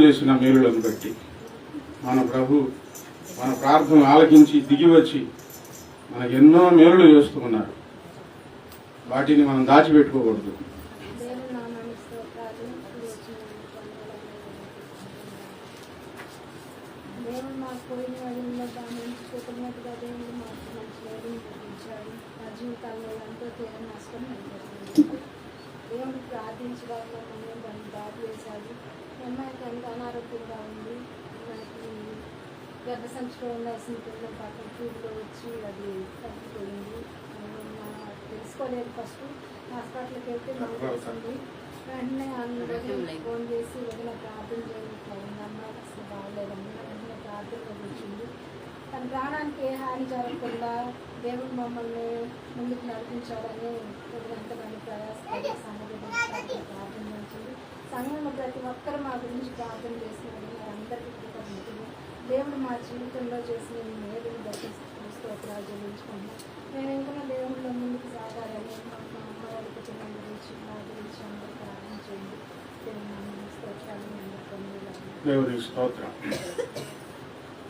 చేసిన మేలులను బట్టి మన ప్రభు మన ప్రార్థన ఆలకించి దిగి వచ్చి మనకు ఎన్నో మేలులు చేస్తూ ఉన్నారు. వాటిని మనం దాచిపెట్టుకోకూడదు. దేవుడు ప్రార్థించడానికి దాన్ని బాగు చేశాడు. అమ్మాయికి అంత అనారోగ్యంగా ఉంది. మనకి గర్భ సంచిలో ఉండాల్సిన పిల్లలు పక్కన ట్యూబ్లో వచ్చి అది తగ్గిపోయింది. తెలుసుకోలేదు. ఫస్ట్ హాస్పిటల్కి వెళ్తే మనకు తెలిసింది. వెంటనే అందరూ ఫోన్ చేసి వదిన ప్రార్థన చేయలేదు, అమ్మాయి అసలు బాగలేదండి. వెంటనే ప్రార్థనలో వచ్చింది. తన ప్రాణానికి ఏ హాని జరగకుండా దేవుడు మమ్మల్ని ముందుకు నడిపించాలని ఎంతమంది ప్రయాసపడి ప్రార్థన చేసింది. సంఘంలో ప్రతి ఒక్కరు మా గురించి ప్రార్థన చేస్తున్నారు. అందరికీ కృతజ్ఞతలు. దేవుడు మా జీవితంలో చేసిన మేలుని బట్టి స్తోత్రాలు చెల్లించుకుంటున్నాం. నేను ఇంకా దేవుడిలో ముందుకు సాగాలని మా అమ్మ వాళ్ళ కుటుంబం గురించి మా గురించి అందరూ ప్రార్థించండి. దేవునికి స్తోత్రం.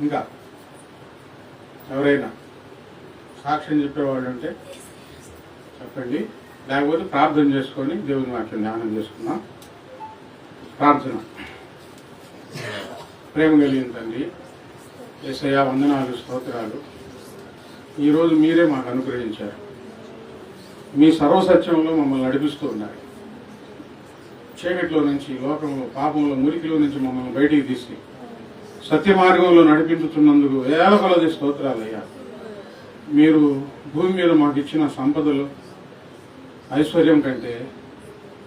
ఇంకా ఎవరైనా సాక్ష్యం చెప్పేవాళ్ళు ఉంటే చెప్పండి, లేకపోతే ప్రార్థన చేసుకొని దేవుని వాక్యం ధ్యానం చేసుకున్నాం. ప్రార్థన. ప్రేమ కలిగిన తండ్రి, యేసయ్యా వందనాలు, స్తోత్రాలు. ఈరోజు మీరే మాకు అనుగ్రహించారు. మీ సర్వసత్యంలో మమ్మల్ని నడిపిస్తూ ఉన్నారు. చీకటిలో నుంచి, లోకంలో, పాపంలో, మురికిలో నుంచి మమ్మల్ని బయటికి తీసి సత్య మార్గంలో నడిపించుతున్నందుకు వేల కొలది స్తోత్రాలయ్యా. మీరు భూమి మీద మాకు ఇచ్చిన సంపదలు, ఐశ్వర్యం కంటే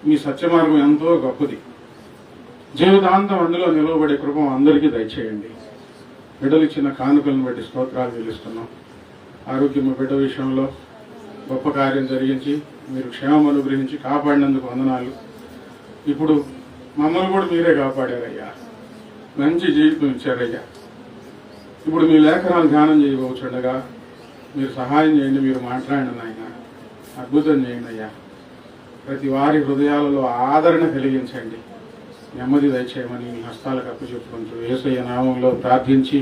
మీ సత్య మార్గం ఎంతో గొప్పది. జీవితాంతం అందులో నిలవబడే కృప అందరికీ దయచేయండి. బిడ్డలు ఇచ్చిన కానుకలను బట్టి స్తోత్రాలు చెల్లిస్తున్నాం. ఆరోగ్యం బిడ్డ విషయంలో గొప్ప కార్యం జరిగించి మీరు క్షేమం అనుగ్రహించి కాపాడినందుకు వందనాలు. ఇప్పుడు మమ్మల్ని కూడా మీరే కాపాడారయ్యా. మంచి జీవితం ఇచ్చారయ్యా. ఇప్పుడు మీ లేఖనాలు ధ్యానం చేయబోచుండగా మీరు సహాయం చేయండి. మీరు మాట్లాడండి నాయన, అద్భుతం చేయండి అయ్యా. ప్రతి వారి హృదయాలలో ఆదరణ కలిగించండి. నెమ్మది దయచేయమని మీ హస్తాలకు అప్పచెప్పుకుంటూ యేసయ్య నామంలో ప్రార్థించి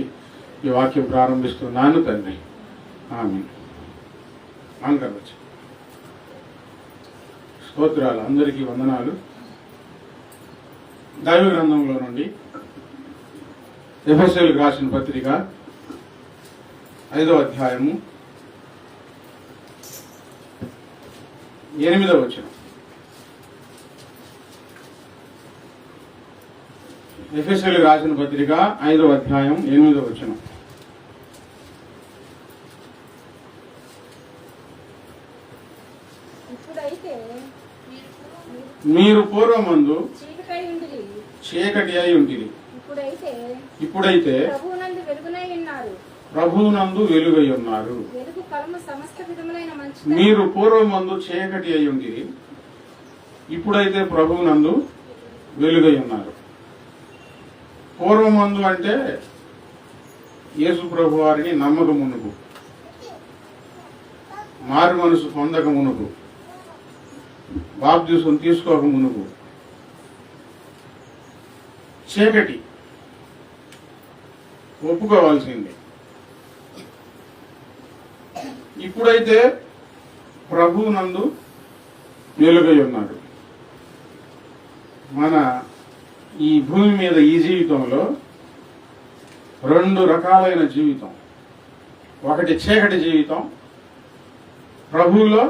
ఈ వాక్యం ప్రారంభిస్తున్నాను తండ్రి. ఆమేన్. ఆంకవచ్చు. స్తోత్రాలు. అందరికీ వందనాలు. దైవ గ్రంథంలో నుండి ఎఫెసీయులకు రాసిన పత్రిక 5వ అధ్యాయము 8వ వచనం. ఎఫెసీయులకు రాసిన పత్రిక 5వ అధ్యాయం 8వ వచనం. మీరు పూర్వమందు చీకటి అయి ఉంటిరి, ఇప్పుడైతే ప్రభువునందు వెలుగై ఉన్నారు. మీరు పూర్వమందు చీకటి అయి ఉంటిరి, ఇప్పుడైతే ప్రభువునందు వెలుగై ఉన్నారు. పూర్వమందు అంటే యేసు ప్రభు వారిని నమ్మక మునుపు, మారు మనసు పొందక మునుపు, బాప్తిసం తీసుకోక మునుపు చీకటి ఒప్పుకోవాల్సింది. ఇప్పుడైతే ప్రభువునందు వెలుగై ఉన్నారు. మన ఈ భూమి మీద ఈ జీవితంలో 2 రకాలైన జీవితం. ఒకటి చీకటి జీవితం, ప్రభువులో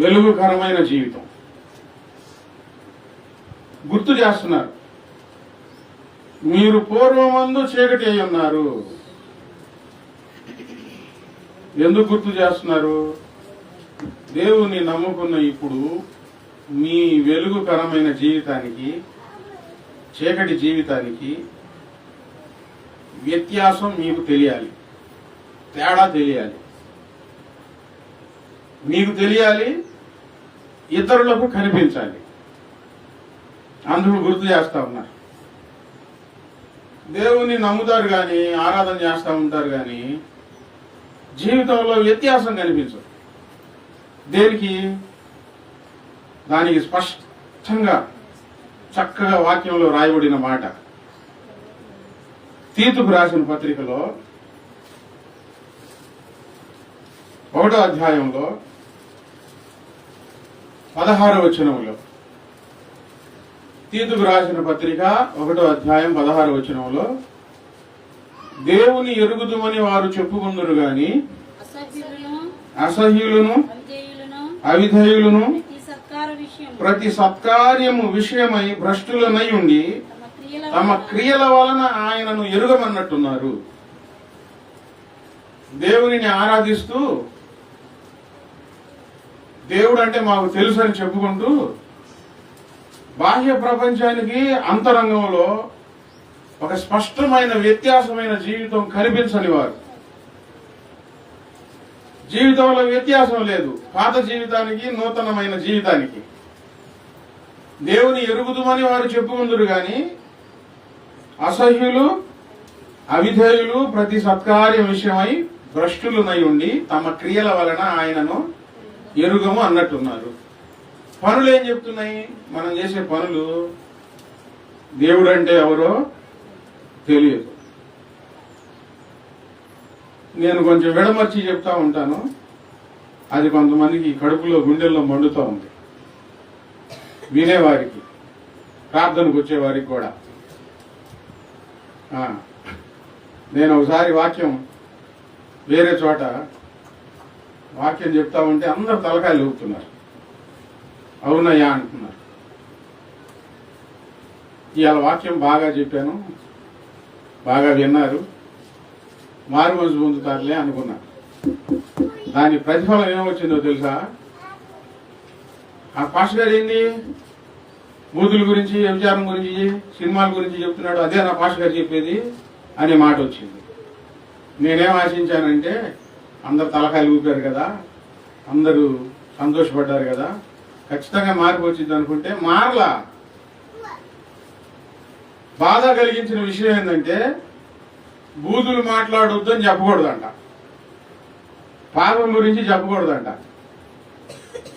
వెలుగుకరమైన జీవితం. గుర్తు చేస్తున్నారు, మీరు పూర్వమందు చీకటి అయి ఉన్నారు. ఎందుకు గుర్తు చేస్తున్నారు? దేవుని నమ్ముకున్న ఇప్పుడు మీ వెలుగుకరమైన జీవితానికి, చీకటి జీవితానికి వ్యత్యాసం మీకు తెలియాలి, తేడా తెలియాలి. మీకు తెలియాలి, ఇతరులకు కనిపించాలి. అందుకు గుర్తు చేస్తా ఉన్నారు. దేవుని నమ్ముతారు కానీ, ఆరాధన చేస్తూ ఉంటారు కానీ జీవితంలో వ్యత్యాసం కనిపించదు. దేనికి? దానికి స్పష్టంగా చక్కగా వాక్యంలో రాయబడిన మాట. తీతుకు రాసిన పత్రికలో 1వ అధ్యాయంలో 16వ వచనంలో, తీతుకు రాసిన పత్రిక 1వ అధ్యాయం 16వ వచనంలో, దేవుని ఎరుగుదుమని వారు చెప్పుకుందరు గాని అసహ్యులను అవిధేయులను ప్రతి సత్కార్యము విషయమై భ్రష్టులనై ఉండి తమ క్రియల వలన ఆయనను ఎరుగమన్నట్టున్నారు. దేవునిని ఆరాధిస్తూ దేవుడు అంటే మాకు తెలుసు అని చెప్పుకుంటూ బాహ్య ప్రపంచానికి అంతరంగంలో ఒక స్పష్టమైన వ్యత్యాసమైన జీవితం కనిపించని వారు. జీవితంలో వ్యత్యాసం లేదు, పాత జీవితానికి నూతనమైన జీవితానికి. దేవుని ఎరుగుదుమని వారు చెప్పుకుందరు గాని అసహ్యులు అవిధేయులు ప్రతి సత్కార్యం విషయమై భ్రష్టులునై ఉండి తమ క్రియల వలన ఆయనను ఎరుగము అన్నట్టున్నారు. పనులు ఏం చెప్తున్నాయి? మనం చేసే పనులు దేవుడు అంటే ఎవరో తెలియదు. నేను కొంచెం విడమర్చి చెప్తా ఉంటాను, అది కొంతమందికి కడుపులో గుండెల్లో మండుతూ ఉంది, వినేవారికి, ప్రార్థనకు వచ్చేవారికి కూడా. నేను ఒకసారి వాక్యం వేరే చోట వాక్యం చెప్తా ఉంటే అందరు తలకాయలు ఊపుతున్నారు, అవునయ్యా అంటున్నారు. ఇవాళ వాక్యం బాగా చెప్పాను, బాగా విన్నారు, మారు మనసు పొందుతారులే అనుకున్నా. దాని ప్రతిఫలం ఏమొచ్చిందో తెలుసా? ఆ పాస్టర్ గారు ఏంది బూతుల గురించి, వ్యభిచారం గురించి, సినిమాల గురించి చెప్తున్నాడు, అదే నా పాస్టర్ గారు చెప్పేది అనే మాట వచ్చింది. నేనేం ఆశించానంటే అందరు తలకాయలు ఊపారు కదా, అందరూ సంతోషపడ్డారు కదా, ఖచ్చితంగా మార్పు వచ్చింది అనుకుంటే మారలా. బాధ కలిగించిన విషయం ఏంటంటే బూతులు మాట్లాడొద్దని చెప్పకూడదంట, పాపం గురించి చెప్పకూడదంట.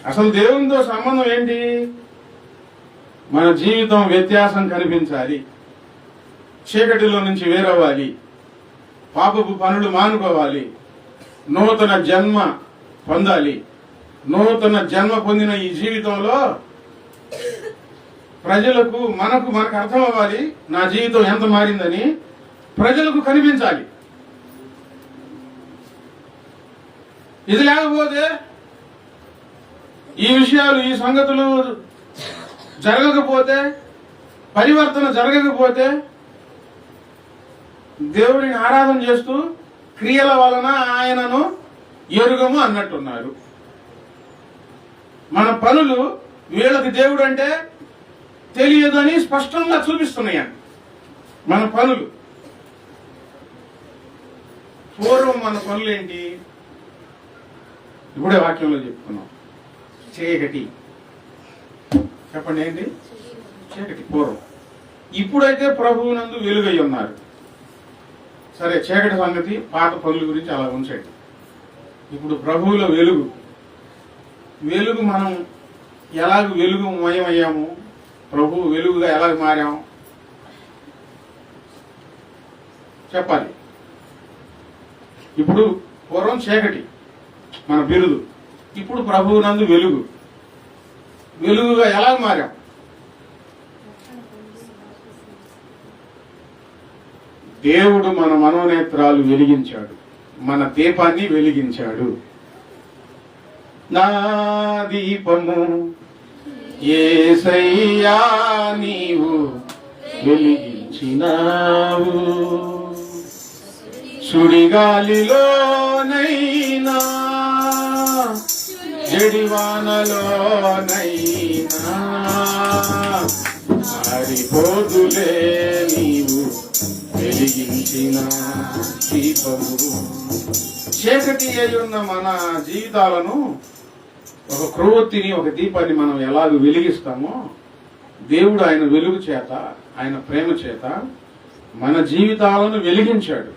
అసలు దేవునితో సంబంధం ఏంటి? మన జీవితం వ్యత్యాసం కనిపించాలి, చీకటిలో నుంచి వేరవ్వాలి, పాపపు పనులు మానుకోవాలి, నూతన జన్మ పొందాలి. నూతన జన్మ పొందిన ఈ జీవితంలో ప్రజలకు మనకు అర్థం అవ్వాలి నా జీవితం ఎంత మారిందని, ప్రజలకు కనిపించాలి. ఇది లేకపోతే ఈ విషయాలు, ఈ సంగతులు జరగకపోతే, పరివర్తన జరగకపోతే, దేవుడిని ఆరాధన చేస్తూ క్రియల వలన ఆయనను ఎరుగము అన్నట్టున్నారు. మన పనులు వీళ్ళకి దేవుడు అంటే తెలియదని స్పష్టంగా చూపిస్తున్నాయండి మన పనులు. పూర్వం మన పనులు ఏంటి? ఇప్పుడే వాక్యంలో చెప్పుకున్నాం, చీకటి. చెప్పండి ఏంటి? చీకటి పూర్వం. ఇప్పుడైతే ప్రభువునందు వెలుగై ఉన్నారు. సరే, చీకటి సంగతి, పాత పనుల గురించి అలా ఉంచండి. ఇప్పుడు ప్రభువులో వెలుగు. వెలుగు మనం ఎలాగ వెలుగు మయమయ్యాము, ప్రభు వెలుగుగా ఎలాగ మారాము చెప్పాలి. ఇప్పుడు పూర్వం చీకటి మన బిరుదు, ఇప్పుడు ప్రభువునందు వెలుగు. వెలుగుగా ఎలా మారాం? దేవుడు మన మనోనేత్రాలు వెలిగించాడు, మన దీపాన్ని వెలిగించాడు. నా దీపము యేసయ్యా నీవు వెలిగించినావు, సుడిగాలిలోనైనా జడివానలోనైనా మారిపోదులే నీవు వెలిగించిన దీపము. చీకటి అయి ఉన్న మన జీవితాలను, ఒక క్రొవ్వొత్తిని, ఒక దీపాన్ని మనం ఎలాగ వెలిగిస్తామో, దేవుడు ఆయన వెలుగు చేత, ఆయన ప్రేమ చేత మన జీవితాలను వెలిగించాడు.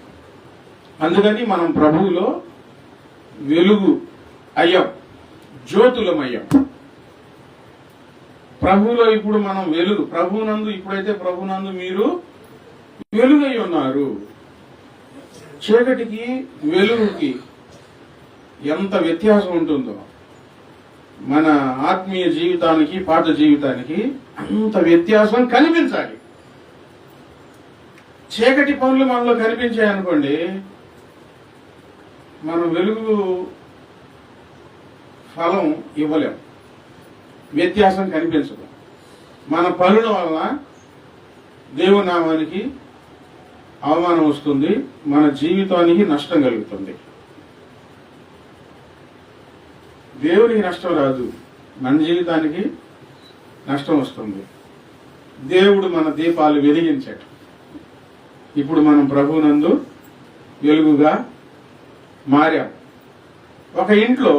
అందుకని మనం ప్రభువులో వెలుగు అయ్యాం, జ్యోతులమయ్యాం. ప్రభువులో ఇప్పుడు మనం వెలుగు, ప్రభువునందు ఇప్పుడైతే ప్రభువునందు మీరు వెలుగై ఉన్నారు. చీకటికి వెలుగుకి ఎంత వ్యత్యాసం ఉంటుందో, మన ఆత్మీయ జీవితానికి పాత జీవితానికి అంత వ్యత్యాసం కనిపించాలి. చీకటి పనులు మనలో కనిపించాయనుకోండి, మనం వెలుగు ఫలం ఇవ్వలేం, వ్యత్యాసం కనిపించదు. మన పనుల వలన దేవుని నామానికి అవమానం వస్తుంది, మన జీవితానికి నష్టం కలుగుతుంది. దేవునికి నష్టం రాదు, మన జీవితానికి నష్టం వస్తుంది. దేవుడు మన దీపాలు వెలిగించాడు. ఇప్పుడు మనం ప్రభువునందు వెలుగుగా మారాం. ఒక ఇంట్లో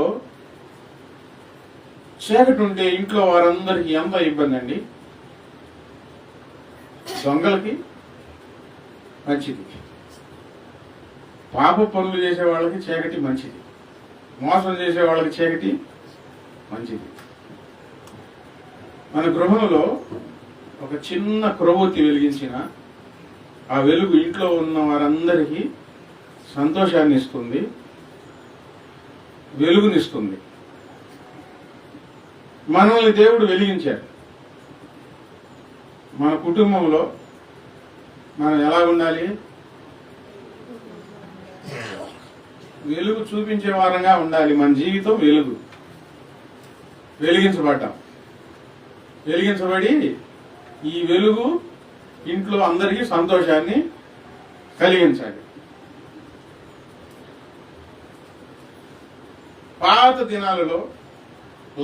చీకటి ఉంటే ఇంట్లో వారందరికీ ఎంత ఇబ్బంది అండి. దొంగలకి మంచిది, పాప పనులు చేసే వాళ్ళకి చీకటి మంచిది, మోసం చేసే వాళ్ళకి చీకటి మంచిది. మన గృహంలో ఒక చిన్న క్రొవ్వొత్తి వెలిగించిన ఆ వెలుగు ఇంట్లో ఉన్న వారందరికీ సంతోషాన్ని ఇస్తుంది, వెలుగునిస్తుంది. మనల్ని దేవుడు వెలిగించాడు. మన కుటుంబంలో మనం ఎలా ఉండాలి? వెలుగు చూపించే వారంగా ఉండాలి. మన జీవితం వెలుగు, వెలిగించబడ్డాం. వెలిగించబడి ఈ వెలుగు ఇంట్లో అందరికీ సంతోషాన్ని కలిగించాలి. పాత దినాలలో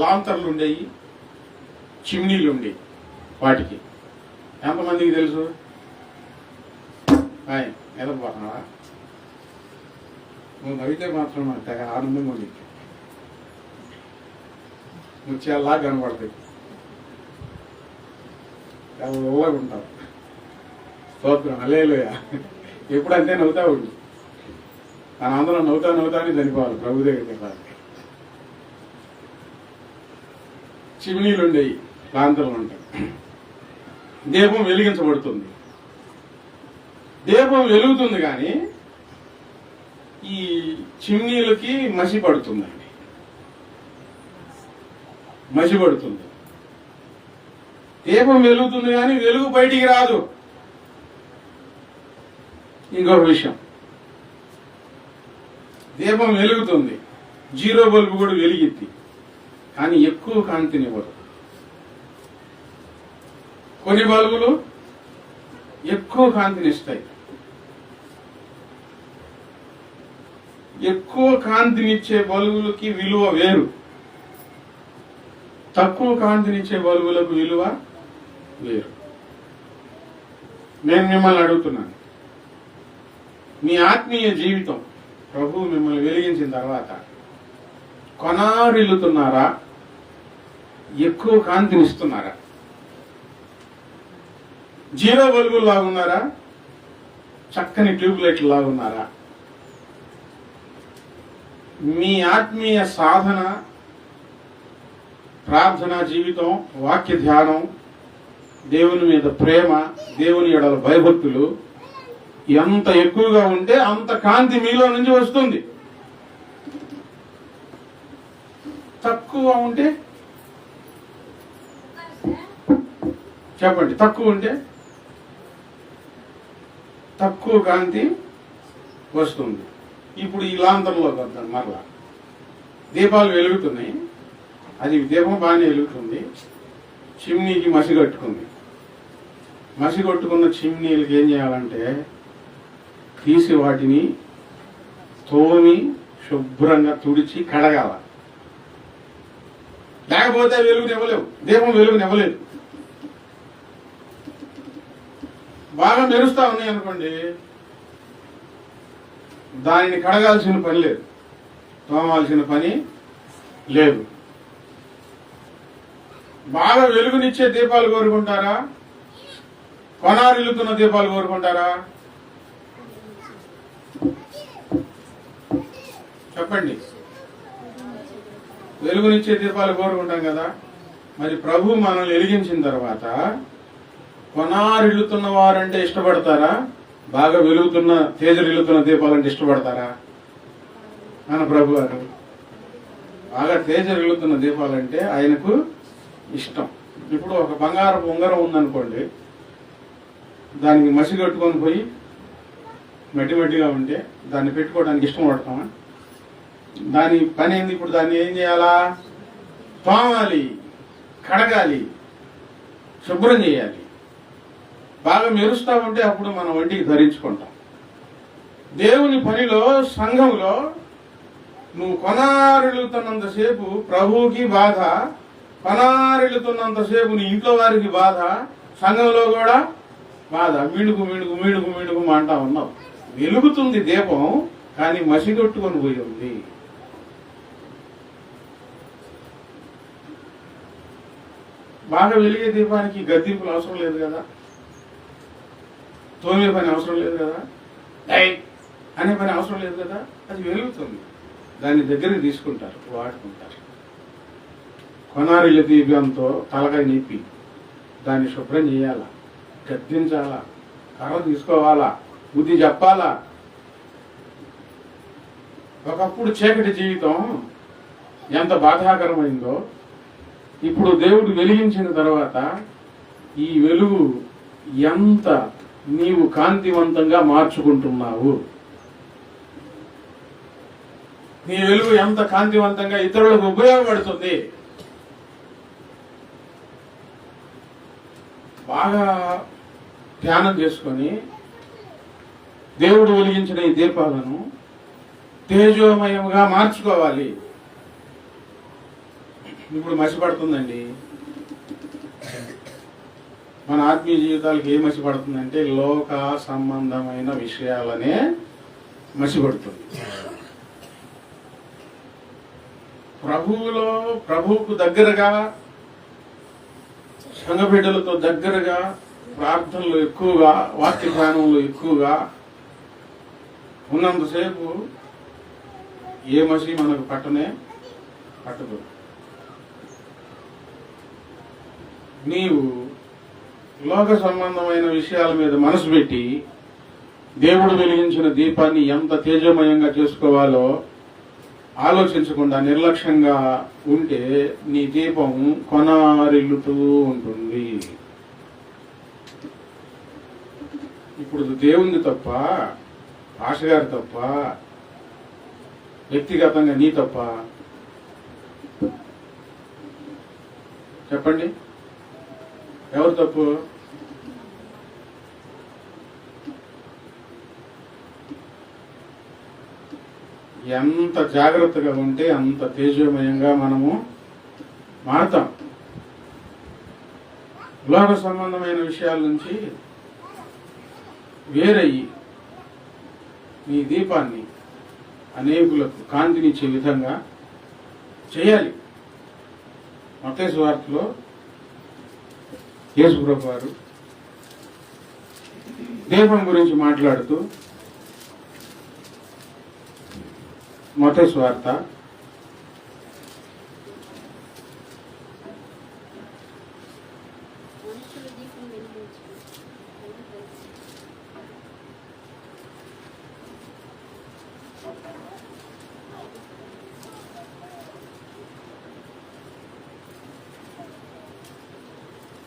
లాంతర్లు ఉండేవి, చిమ్నీలు ఉండేవి. వాటికి ఎంతమందికి తెలుసు? ఎదపోతున్నావా? నువ్వు నవ్వితే మాత్రం నాకు తెగ ఆనందంగా ఉంది. ముత్యాల్లా కనబడతాయి, తెల్లగా ఉంటావు. స్తోత్రం, హల్లెలూయా. ఎప్పుడంతే నవ్వుతా ఉండు. మన అందరం నవ్వుతానే చనిపోవాలి ప్రభు దగ్గరికి. చిమ్నీలు ఉండేవి, లాంతర్లు ఉంటాయి. దీపం వెలిగించబడుతుంది, దీపం వెలుగుతుంది, కానీ ఈ చిమ్నీలకి మసి పడుతుందండి, మసి పడుతుంది. దీపం వెలుగుతుంది కానీ వెలుగు బయటికి రాదు. ఇంకొక విషయం, దీపం వెలుగుతుంది, జీరో బల్బు కూడా వెలిగిద్ది, కానీ ఎక్కువ కాంతినివ్వదు. కొన్ని బల్బులు ఎక్కువ కాంతినిస్తాయి. ఎక్కువ కాంతినిచ్చే బల్బులకి విలువ వేరు, తక్కువ కాంతినిచ్చే బల్బులకు విలువ వేరు. నేను మిమ్మల్ని అడుగుతున్నాను, మీ ఆత్మీయ జీవితం ప్రభువు మిమ్మల్ని వెలిగించిన తర్వాత కొనారిల్లుతున్నారా? ఎక్కువ కాంతినిస్తున్నారా? జీరో బల్బులు లాగున్నారా? చక్కని ట్యూబ్ లైట్లు లాగున్నారా? మీ ఆత్మీయ సాధన, ప్రార్థనా జీవితం, వాక్య ధ్యానం, దేవుని మీద ప్రేమ, దేవుని ఎడల భయభక్తులు ఎంత ఎక్కువగా ఉంటే అంత కాంతి మీలో నుంచి వస్తుంది. తక్కువ ఉంటే చెప్పండి, తక్కువ ఉంటే తక్కువ కాంతి వస్తుంది. ఇప్పుడు ఈ లాంతరంలోకి వద్దాం. మరలా దీపాలు వెలుగుతున్నాయి, అది దీపం బాగానే వెలుగుతుంది, చిమ్నీకి మసి కట్టుకుంది. మసి కొట్టుకున్న చిమ్నీలకి ఏం చేయాలంటే తీసి వాటిని తోమి శుభ్రంగా తుడిచి కడగాల. లేకపోతే వెలుగునివ్వలేవు, దీపం వెలుగునివ్వలేదు. బాగా మెరుస్తా ఉన్నాయి అనుకోండి, దానిని కడగాల్సిన పని లేదు, తోమాల్సిన పని లేదు. బాగా వెలుగునిచ్చే దీపాలు కోరుకుంటారా? కొనారిల్లుతున్న దీపాలు కోరుకుంటారా? చెప్పండి. వెలుగునిచ్చే దీపాలు కోరుకుంటాం కదా. మరి ప్రభు మనల్ని వెలిగించిన తర్వాత కొనారిల్లుతున్న వారంటే ఇష్టపడతారా? బాగా వెలుగుతున్న తేజరిల్లుతున్న దీపాలంటే ఇష్టపడతారా? మన ప్రభు గారు బాగా తేజరిల్లుతున్న దీపాలంటే ఆయనకు ఇష్టం. ఇప్పుడు ఒక బంగారపు ఉంగరం ఉందనుకోండి, దానికి మసి కట్టుకొని పోయి మట్టిగా ఉంటే దాన్ని పెట్టుకోవడానికి ఇష్టం పడతామా? దాని పని ఏంది? ఇప్పుడు దాన్ని ఏం చేయాలా? తోమాలి, కడగాలి, శుభ్రం చేయాలి. బాగా మెరుస్తా ఉంటే అప్పుడు మనం ఒంటికి ధరించుకుంటాం. దేవుని పనిలో, సంఘంలో నువ్వు కొనారిల్లుతున్నంతసేపు ప్రభువుకి బాధ, కొనారిల్లుతున్నంతసేపు నీ ఇంట్లో వారికి బాధ, సంఘంలో కూడా బాధ. మీడుకు అంటా ఉన్నావు. వెలుగుతుంది దీపం, కానీ మసిగొట్టుకొని పోయి ఉంది. బాగా వెలిగే దీపానికి గద్దింపులు అవసరం లేదు కదా, తోమే పని అవసరం లేదు కదా, అనే పని అవసరం లేదు కదా. అది వెలుగుతుంది, దాన్ని దగ్గరికి తీసుకుంటారు, వాడుకుంటారు. కొనారిల్లు దీపంతో తలకాయ నిప్పి దాన్ని శుభ్రం చేయాలా, గద్దించాలా, కర్ర తీసుకోవాలా, బుద్ధి చెప్పాలా. ఒకప్పుడు చీకటి జీవితం ఎంత బాధాకరమైందో ఇప్పుడు దేవుడు వెలిగించిన తర్వాత ఈ వెలుగు ఎంత నీవు కాంతివంతంగా మార్చుకుంటున్నావు. నీ వెలుగు ఎంత కాంతివంతంగా ఇతరులకు ఉపయోగపడుతుంది. బాగా ధ్యానం చేసుకొని దేవుడు వెలిగించిన ఈ దీపాలను తేజోమయంగా మార్చుకోవాలి. ఇప్పుడు మసిపడుతుందండి మన ఆత్మీయ జీవితాలకు. ఏ మసిపడుతుందంటే లోక సంబంధమైన విషయాలనే మసిపడుతుంది. ప్రభువుకు దగ్గరగా, సంఘ బిడ్డలతో దగ్గరగా, ప్రార్థనలు ఎక్కువగా, వాక్య ధ్యానంలో ఎక్కువగా ఉన్నంతసేపు ఏ మసి మనకు పట్టదు. నీవు లోక సంబంధమైన విషయాల మీద మనసు పెట్టి దేవుడు వెలిగించిన దీపాన్ని ఎంత తేజోమయంగా చేసుకోవాలో ఆలోచించకుండా నిర్లక్ష్యంగా ఉంటే నీ దీపం కొనారిల్లుతూ ఉంటుంది. ఇప్పుడు దేవుని తప్ప, ఆశగారి తప్ప, వ్యక్తిగతంగా నీ తప్ప? చెప్పండి, ఎవరు తప్పు? ఎంత జాగ్రత్తగా ఉంటే అంత తేజోమయంగా మనము మారుతాం. లోక సంబంధమైన విషయాల నుంచి వేరయ్యి నీ దీపాన్ని అనేకులకు కాంతినిచ్చే విధంగా చేయాలి. మత్తయి సువార్తలో యేసు ప్రభువు వారు దీపం గురించి మాట్లాడుతూ, మత్తయి సువార్త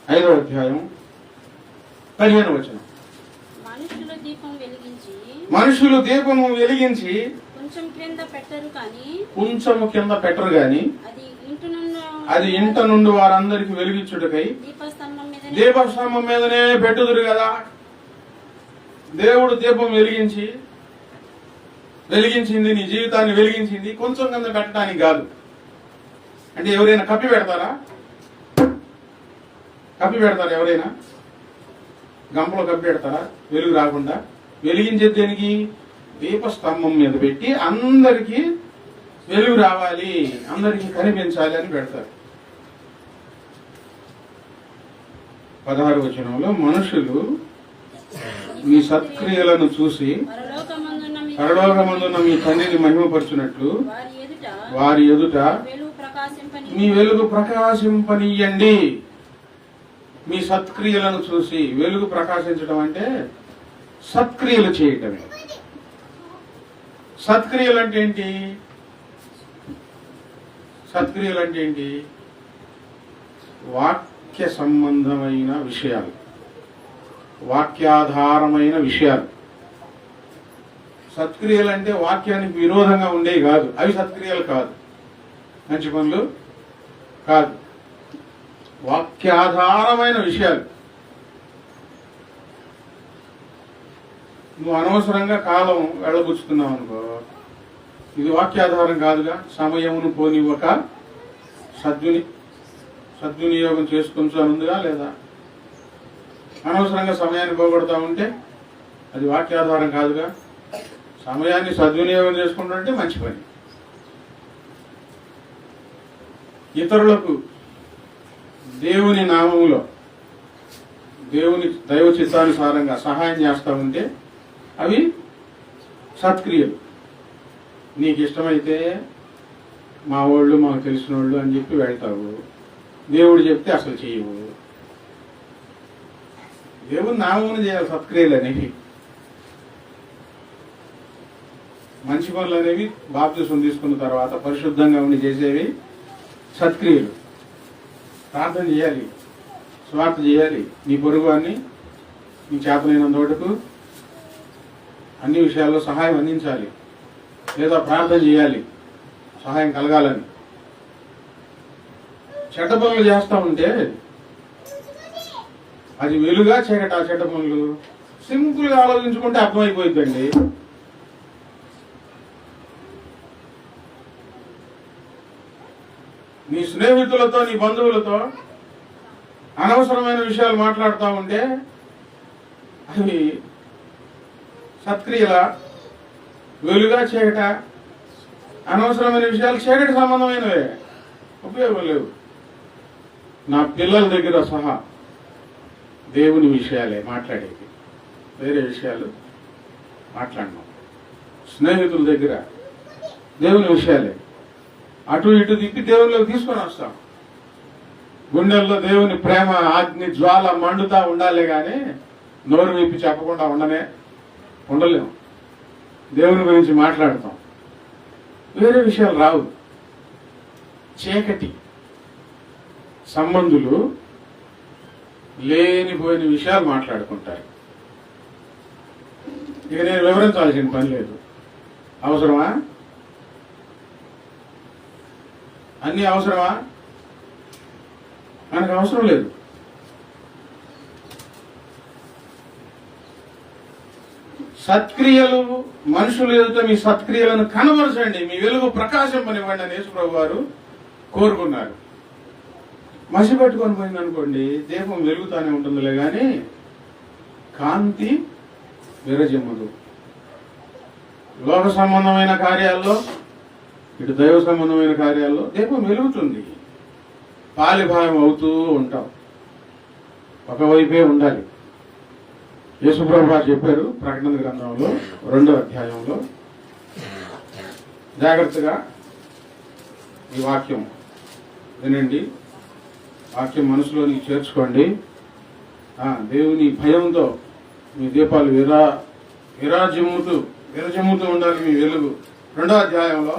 5వ అధ్యాయం 15వ వచనం. మనుషులు దీపము వెలిగించి కొంచెము కింద పెట్టరు గాని అది ఇంట నుండి వారందరికి వెలిగించుటకై దీపస్తంభం మీదనే పెట్టుదురు కదా. దేవుడు దీపం వెలిగించింది, నీ జీవితాన్ని వెలిగించింది కొంచెం కింద పెట్టడానికి కాదు. అంటే ఎవరైనా కప్పి పెడతారా? ఎవరైనా గంపలో కప్పి పెడతారా వెలుగు రాకుండా? వెలిగించే దేనికి? దీపస్తంభం మీద పెట్టి అందరికీ వెలుగు రావాలి, అందరికీ కనిపించాలి అని పెడతారు. 16వ వచనంలో మనుషులు మీ సత్క్రియలను చూసి పరలోకమందున్న మీ తండ్రిని మహిమపరచునట్లు వారి ఎదుట మీ వెలుగు ప్రకాశింపనీయండి. మీ సత్క్రియలను చూసి. వెలుగు ప్రకాశించడం అంటే సత్క్రియలు చేయటమే. సత్క్రియలు అంటే ఏంటి? సత్క్రియలు అంటే ఏంటి? వాక్య సంబంధమైన విషయాలు, వాక్యాధారమైన విషయాలు. సత్క్రియలు అంటే వాక్యానికి విరోధంగా ఉండేవి కాదు. అవి సత్క్రియలు కాదు, మంచి పనులు కాదు. వాక్యాధారమైన విషయాలు. నువ్వు అనవసరంగా కాలం వెళ్ళబుచ్చుతున్నావు అనుకో, ఇది వాక్యాధారం కాదుగా. సమయమును పోనివ్వక సద్వినియోగం చేసుకుంటుందా లేదా? అనవసరంగా సమయాన్ని పోగొడతా ఉంటే అది వాక్యాధారం కాదుగా. సమయాన్ని సద్వినియోగం చేసుకుంటుంటే మంచి పని. ఇతరులకు దేవుని నామములో, దేవుని దైవ చిత్తానుసారంగా సహాయం చేస్తూ ఉంటే అవి సత్క్రియలు. నీకు ఇష్టమైతే మా వాళ్ళు, మాకు తెలిసిన వాళ్ళు అని చెప్పి వెళ్తావు. దేవుడు చెప్తే అసలు చేయవు. దేవుని నామమును చేయాలి సత్క్రియలు అనేవి. మంచి పనులు అనేవి బాప్తిసం తీసుకున్న తర్వాత పరిశుద్ధంగా ఉండి చేసేవి సత్క్రియలు. ప్రార్థన చేయాలి, స్వార్థ చేయాలి. నీ పొరుగు అన్ని నీ చేతనైనంత వరకు అన్ని విషయాల్లో సహాయం అందించాలి, లేదా ప్రార్థన చేయాలి సహాయం కలగాలని. చెడ్డ పనులు చేస్తూ ఉంటే అది వెలుగా చీకట? ఆ చెడ్డ పనులు సింపుల్గా ఆలోచించుకుంటే అర్థమైపోయిందండి. నీ స్నేహితులతో, నీ బంధువులతో అనవసరమైన విషయాలు మాట్లాడుతూ ఉంటే అవి సత్క్రియల? వెలుగా చీకట? అనవసరమైన విషయాలు చీకటి సంబంధమైనవే, ఉపయోగం లేవు. నా పిల్లల దగ్గర సహా దేవుని విషయాలే మాట్లాడేది, వేరే విషయాలు మాట్లాడినాం. స్నేహితుల దగ్గర దేవుని విషయాలే. అటు ఇటు తిప్పి దేవునిలోకి తీసుకొని వస్తాం. గుండెల్లో దేవుని ప్రేమ అగ్ని జ్వాల మండుతా ఉండాలే గాని నోరు విప్పి చెప్పకుండా ఉండలేము. దేవుని గురించి మాట్లాడతాం, వేరే విషయాలు రావు. చీకటి సంబంధులు లేనిపోయిన విషయాలు మాట్లాడుకుంటారు. ఇక నేను వివరించాల్సిన పని లేదు. అవసరమా? అన్నీ అవసరమా? మనకు అవసరం లేదు. సత్క్రియలు, మనుషులు ఎదుట మీ సత్క్రియలను కనబరచండి, మీ వెలుగు ప్రకాశింపనివ్వండి అని యేసుప్రభు వారు కోరుకున్నారు. మసి పెట్టుకొని పోయింది అనుకోండి, దీపం వెలుగుతానే ఉంటుందిలే గాని కాంతి విరజిమ్మదు. లోక సంబంధమైన కార్యాల్లో, ఇటు దైవ సంబంధమైన కార్యాల్లో దీపం వెలుగుతుంది. పాలిభాయం అవుతూ ఉంటాం. ఒకవైపే ఉండాలి. యేసుప్రభు వారు చెప్పారు ప్రకటన గ్రంథంలో 2వ అధ్యాయంలో, జాగ్రత్తగా ఈ వాక్యం వినండి, వాక్యం మనసులోనికి చేర్చుకోండి. దేవుని భయంతో మీ దీపాలు విరజిమ్ముతూ ఉండాలి మీ వెలుగు. 2వ అధ్యాయంలో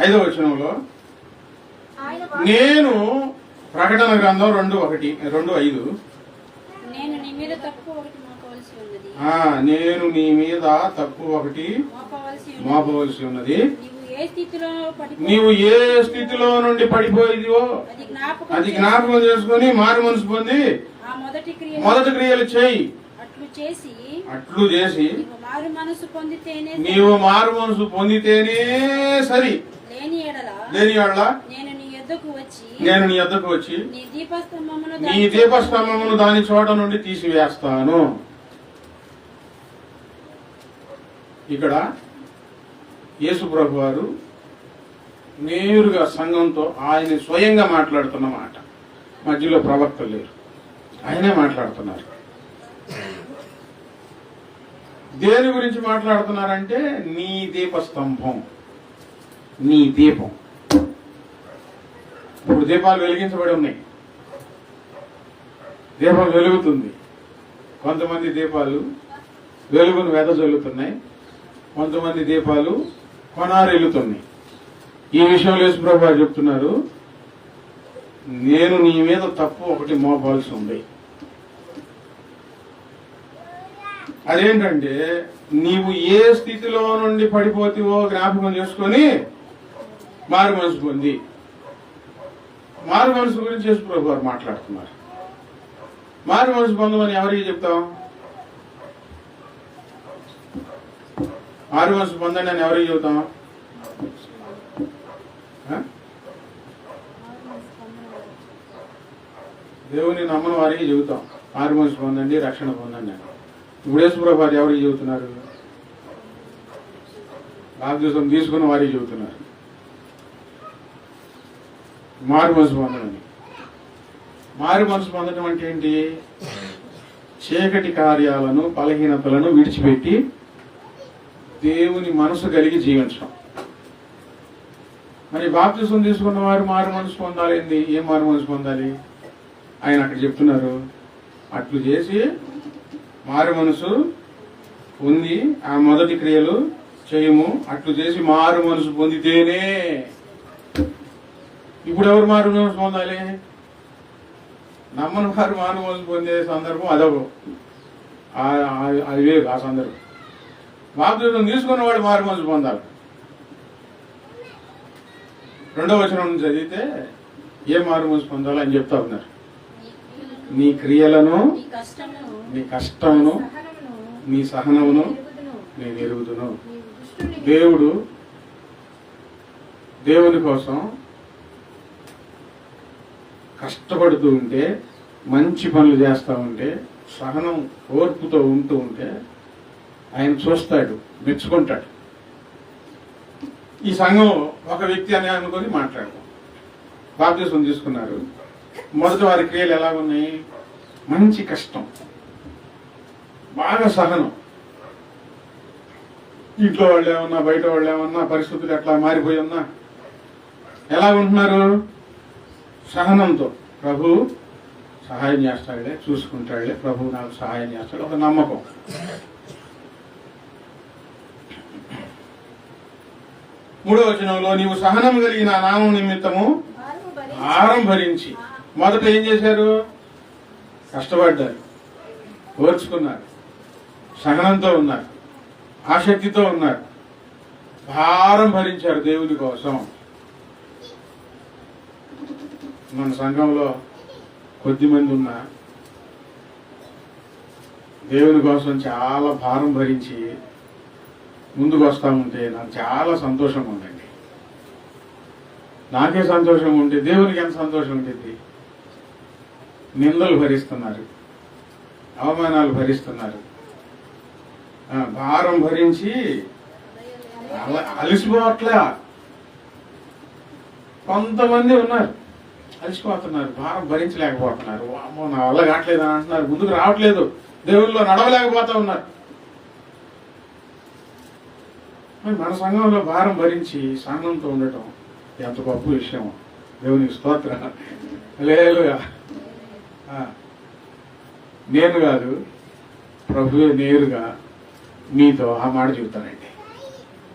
5వ వచనంలో, నేను ప్రకటన గ్రంథం 2:1-2:5, నేను నీ మీద తప్పు ఒకటి మోపవలసి ఉన్నది. నీవు ఏ స్థితిలో నుండి పడిపోయిదివో అది జ్ఞాపకం చేసుకుని మారు మనసు పొంది మొదటి క్రియలు చేయి. అట్లు చేసి నీవు మారు మనసు పొందితేనే సరి, లేని యెడల నేను నీ యొద్దకు వచ్చి నీ దీపస్తంభమును దాని చోట నుండి తీసివేస్తాను. ఇక్కడ యేసుప్రభు వారు నేరుగా సంఘంతో ఆయన స్వయంగా మాట్లాడుతున్న మాట. మధ్యలో ప్రవక్త లేరు, ఆయనే మాట్లాడుతున్నారు. దేని గురించి మాట్లాడుతున్నారంటే నీ దీపస్తంభం. నీ దీపం. ఇప్పుడు దీపాలు వెలిగించబడి ఉన్నాయి, దీపం వెలుగుతుంది. కొంతమంది దీపాలు వెలుగును వెదజల్లుతున్నాయి, కొంతమంది దీపాలు కొనారెళ్లుతున్నాయి. ఈ విషయంలో యేసుప్రభువు వారు చెప్తున్నారు, నేను నీ మీద తప్పు ఒకటి మోపాల్సి ఉంది. అదేంటంటే నీవు ఏ స్థితిలో నుండి పడిపోతావో జ్ఞాపకం చేసుకొని మారు మనసు పొంది. మారు మనసు గురించి యేసుప్రభువు వారు మాట్లాడుతున్నారు. మారు మనసు పొందమని ఎవరికి చెప్తాం? మారు మనసు పొందండి అని ఎవరికి చెబుతాం? దేవుని నమ్మని వారికి చెబుతాం మారు మనసు పొందండి, రక్షణ పొందండి అని. ఇప్పుడు యేసుప్రభువు వారు ఎవరికి చెబుతున్నారు? బాప్తిసం తీసుకున్న వారికి చెబుతున్నారు మారు మనసు పొందమని. మారు మనసు పొందడం అంటే ఏంటి? చీకటి కార్యాలను, బలహీనతలను విడిచిపెట్టి దేవుని మనసు కలిగి జీవించడం. మరి బాప్తిసం తీసుకున్న వారు మారు మనసు పొందాలి. ఏం మారు మనసు పొందాలి? ఆయన అక్కడ చెప్తున్నారు, అట్లు చేసి మారు మనసు పొంది ఆ మొదటి క్రియలు చేయము, అట్లు చేసి మారు మనసు పొందితేనే. ఇప్పుడు ఎవరు మారు మనసు పొందాలి? నమ్మని వారు మారు మనసు పొందే సందర్భం అదొక, అది వేరు ఆ సందర్భం. బాప్తిసం తీసుకున్నవాడు మారు మనసు పొందాలి. 2వ వచనం నుంచి చదివితే ఏ మారు మనసు పొందాలో అని చెప్తా ఉన్నారు. నీ క్రియలను, నీ కష్టమును, నీ సహనమును నేను ఎరుగుదును. దేవుని కోసం కష్టపడుతూ ఉంటే, మంచి పనులు చేస్తూ ఉంటే, సహనం ఓర్పుతో ఉంటూ ఉంటే ఆయన చూస్తాడు, మెచ్చుకుంటాడు. ఈ సంఘం ఒక వ్యక్తి అని అనుకొని మాట్లాడతాం. బాప్తిసం తీసుకున్నారు, మొదటి వారి క్రియలు ఎలా ఉన్నాయి? మంచి కష్టం, బాగా సహనం. ఇంట్లో వాళ్ళు ఏమన్నా, బయట వాళ్ళు ఏమన్నా, పరిస్థితులు ఎట్లా మారిపోయి ఉన్నా ఎలా ఉంటున్నారు? సహనంతో. ప్రభు సహాయం చేస్తాడులే, చూసుకుంటాడులే, ప్రభు నాకు సహాయం చేస్తాడు, ఒక నమ్మకం. మూడవ వచనంలో నీవు సహనం కలిగిన నామం నిమిత్తము భారం భరించి. మొదట ఏం చేశారు? కష్టపడ్డారు, ఓర్చుకున్నారు, సహనంతో ఉన్నారు, ఆసక్తితో ఉన్నారు, భారం భరించారు దేవుని కోసం. మన సంఘంలో కొద్దిమంది ఉన్నా దేవుని కోసం చాలా భారం భరించి ముందుకు వస్తా ఉంటే నాకు చాలా సంతోషంగా ఉందండి. నాకే సంతోషంగా ఉంటే దేవునికి ఎంత సంతోషం ఉంటుంది? నిందలు భరిస్తున్నారు, అవమానాలు భరిస్తున్నారు, భారం భరించి అలసిపోవట్లే. కొంతమంది ఉన్నారు అలసిపోతున్నారు, భారం భరించలేకపోతున్నారు, అమ్మో నా వల్ల కావట్లేదు అని అంటున్నారు, ముందుకు రావట్లేదు, దేవుల్లో నడవలేకపోతా ఉన్నారు. మన సంఘంలో భారం భరించి సహనంతో ఉండటం ఎంత గొప్ప విషయం. దేవునికి స్తోత్రం. హల్లెలూయా. నేను కాదు, ప్రభువే నేరుగా మీతో ఆ మాట చెబుతానండి.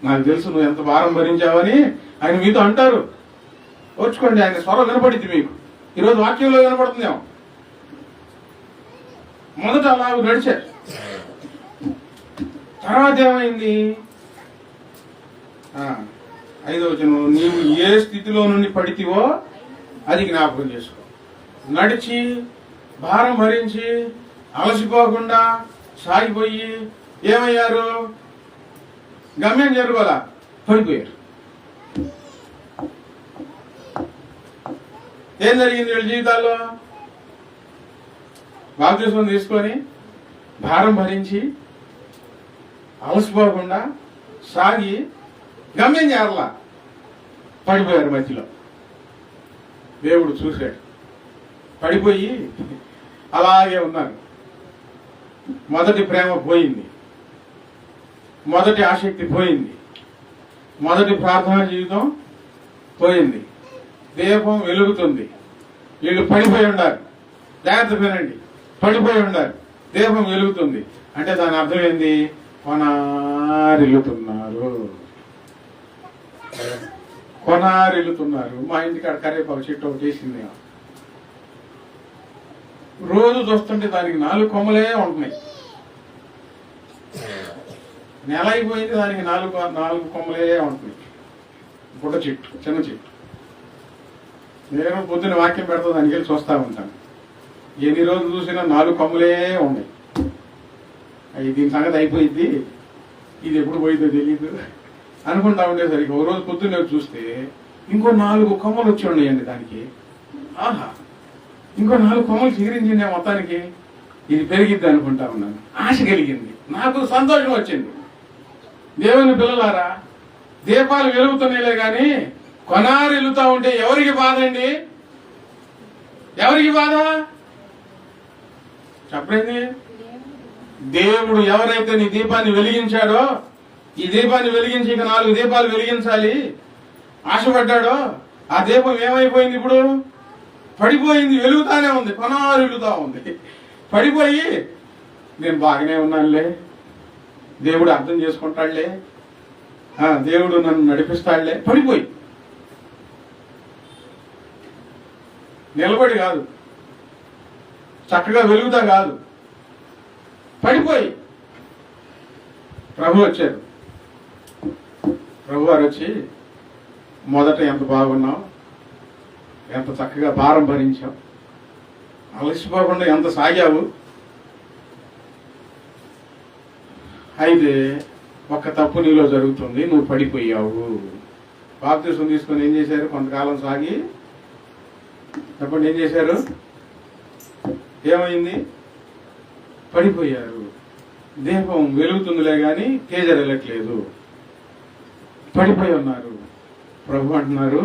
నాకు తెలుసు నువ్వు ఎంత భారం భరించావని ఆయన మీతో అంటారు. ఓర్చుకోండి, ఆయన స్వరం వినపడింది మీకు. ఈరోజు వాక్యంలో వినపడుతుందేమో. మొదట అలా నడిచారు, తర్వాత ఏమైంది? 5వ వచనం, నీవు ఏ స్థితిలో నుండి పడితివో అది జ్ఞాపకం చేసుకో. నడిచి భారం భరించి అలసిపోకుండా సాగిపోయి ఏమయ్యారు? గమ్యం చేరుకోవాలా, పడిపోయారు. ఏం జరిగింది వీళ్ళ జీవితాల్లో? బాప్తిసం తీసుకొని భారం భరించి అలసిపోకుండా సాగి గమ్యం చేరలా, పడిపోయారు మధ్యలో. దేవుడు చూశాడు, పడిపోయి అలాగే ఉన్నారు. మొదటి ప్రేమ పోయింది, మొదటి ఆసక్తి పోయింది, మొదటి ప్రార్థనా జీవితం పోయింది, దీపం వెలుగుతుంది. వీళ్ళు పడిపోయి ఉండారు, జాగ్రత్త వినండి, పడిపోయి ఉండారు, దీపం వెలుగుతుంది అంటే దాని అర్థం ఏంది? కొనారిల్లుతున్నారు, కొనారిల్లుతున్నారు. మా ఇంటికాడ కరివేపాకు చెట్టు ఒకటి వేసింది, రోజు చూస్తుంటే దానికి 4 కొమ్మలే ఉంటున్నాయి. నెల అయిపోయింది, దానికి 4 కొమ్మలే ఉంటున్నాయి. బుడ్డ చెట్టు, చిన్న చెట్టు. నేను పొద్దున్న వాక్యం పెడతా, దానికి వెళ్ళి చూస్తూ ఉంటాను. ఎన్ని రోజులు చూసినా 4 కొమ్మలే ఉన్నాయి. దీని సంగతి అయిపోయింది, ఇది ఎప్పుడు పోయిందో తెలియదు అనుకుంటా ఉండేసరికి ఒక రోజు పొద్దున్నే చూస్తే ఇంకో 4 కొమ్మలు వచ్చి ఉన్నాయండి దానికి. ఆహా, ఇంకో 4 కొమ్మలు చిగురించిందే మొత్తానికి, ఇది పెరిగిద్ది అనుకుంటా ఉన్నాను. ఆశ కలిగింది, నాకు సంతోషం వచ్చింది. దేవుని పిల్లలారా, దీపాలు వెలుగుతున్నాయిలే కానీ కొనారిల్లుతా ఉంటే ఎవరికి బాధ అండి? ఎవరికి బాధ చెప్పండి? దేవుడు ఎవరైతే నీ దీపాన్ని వెలిగించాడో, ఈ దీపాన్ని వెలిగించి ఇక 4 దీపాలు వెలిగించాలి ఆశపడ్డాడో, ఆ దీపం ఏమైపోయింది? ఇప్పుడు పడిపోయింది, వెలుగుతానే ఉంది, కొనారిల్లుతా ఉంది. పడిపోయి నేను బాగానే ఉన్నానులే, దేవుడు అర్థం చేసుకుంటాడులే, దేవుడు నన్ను నడిపిస్తాడులే. పడిపోయి, నిలబడి కాదు, చక్కగా వెలుగుతా కాదు, పడిపోయి. ప్రభు వచ్చారు, ప్రభు వారు వచ్చి మొదట ఎంత బాగున్నావు, ఎంత చక్కగా భారం భరించావు, అలసిపోకుండా ఎంత సాగావు. అయితే ఒక్క తప్పు నీలో జరుగుతుంది, నువ్వు పడిపోయావు. బాప్తిసం తీసుకొని ఏం చేశారు? కొంతకాలం సాగి చెప్పండి, ఏం చేశారు? ఏమైంది? పడిపోయారు. దీపం వెలుగుతుందిలే కానీ తేజ వెళ్ళట్లేదు, పడిపోయి ఉన్నారు. ప్రభు అంటున్నారు,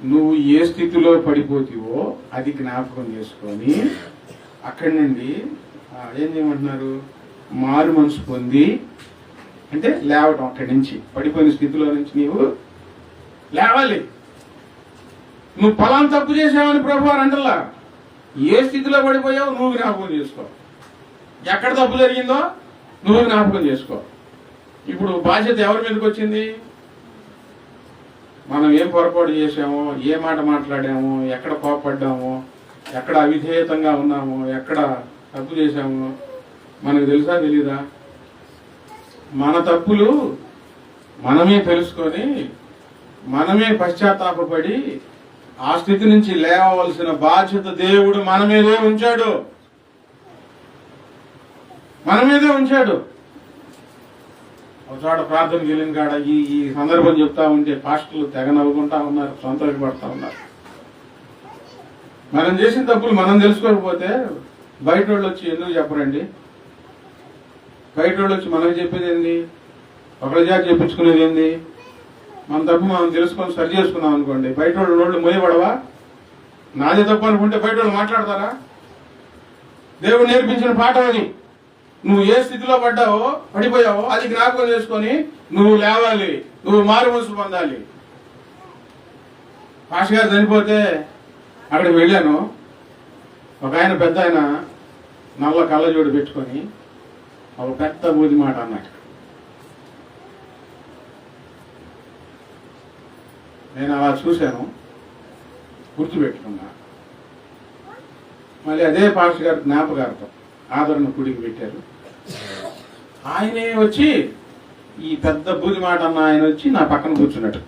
నువ్వు ఏ స్థితిలో పడిపోతావో అది జ్ఞాపకం చేసుకొని అక్కడి నుండి ఏం చేయమంటున్నారు? మారు మనసు పొంది, అంటే లేవటం. అక్కడి నుంచి పడిపోయిన స్థితిలో నుంచి నీవు లేవాలి. నువ్వు ఫలాన్ని తప్పు చేసావని ప్రభు వారు అంటలా. ఏ స్థితిలో పడిపోయావు నువ్వు జ్ఞాపకం చేసుకో, ఎక్కడ తప్పు జరిగిందో నువ్వు జ్ఞాపకం చేసుకో. ఇప్పుడు బాధ్యత ఎవరి మీదకి వచ్చింది? మనం ఏం పొరపాటు చేసామో, ఏ మాట మాట్లాడామో, ఎక్కడ కోపడ్డామో, ఎక్కడ అవిధేయతంగా ఉన్నామో, ఎక్కడ తప్పు చేశామో మనకు తెలుసా తెలీదా? మన తప్పులు మనమే తెలుసుకొని మనమే పశ్చాత్తాపడి ఆ స్థితి నుంచి లేవవలసిన బాధ్యత దేవుడు మన మీదే ఉంచాడు, మన మీదే ఉంచాడు. ఒక చోట ప్రార్థనకి వెళ్ళిన కాడ ఈ సందర్భం చెప్తా ఉంటే పాస్టర్లు తెగ నవ్వుకుంటా ఉన్నారు, సంతోషపడతా ఉన్నారు. మనం చేసిన తప్పులు మనం తెలుసుకోకపోతే బయట వాళ్ళు వచ్చి ఎందుకు చెప్పరండి? బయట వాళ్ళు వచ్చి మనకు చెప్పేది ఏంది? ఒకరి జాతి చెప్పించుకునేది ఏంది? మన తప్పు మనం తెలుసుకొని సరి చేసుకున్నాం అనుకోండి, బయట వాళ్ళు నోళ్ళు మోయబడవా? నాదే తప్పు అనుకుంటే బయట వాళ్ళు మాట్లాడతారా? దేవుడు నేర్పించిన పాఠం అది. నువ్వు ఏ స్థితిలో పడ్డావో, పడిపోయావో అది జ్ఞాపకం చేసుకొని నువ్వు లేవాలి, నువ్వు మారు మనసు పొందాలి. పాష గారు చనిపోతే అక్కడికి వెళ్ళాను. ఒక ఆయన పెద్ద ఆయన నల్ల కళ్ళజోడు పెట్టుకొని ఒక పెద్ద బూది మాట అన్నట్టు. నేను అలా చూశాను, గుర్తుపెట్టుకున్నా. మళ్ళీ అదే పాష గారు జ్ఞాపకార్థం ఆదరణ కుడికి పెట్టారు. ఆయనే వచ్చి ఈ పెద్ద బూది మాట అన్న ఆయన వచ్చి నా పక్కన కూర్చున్నాడు.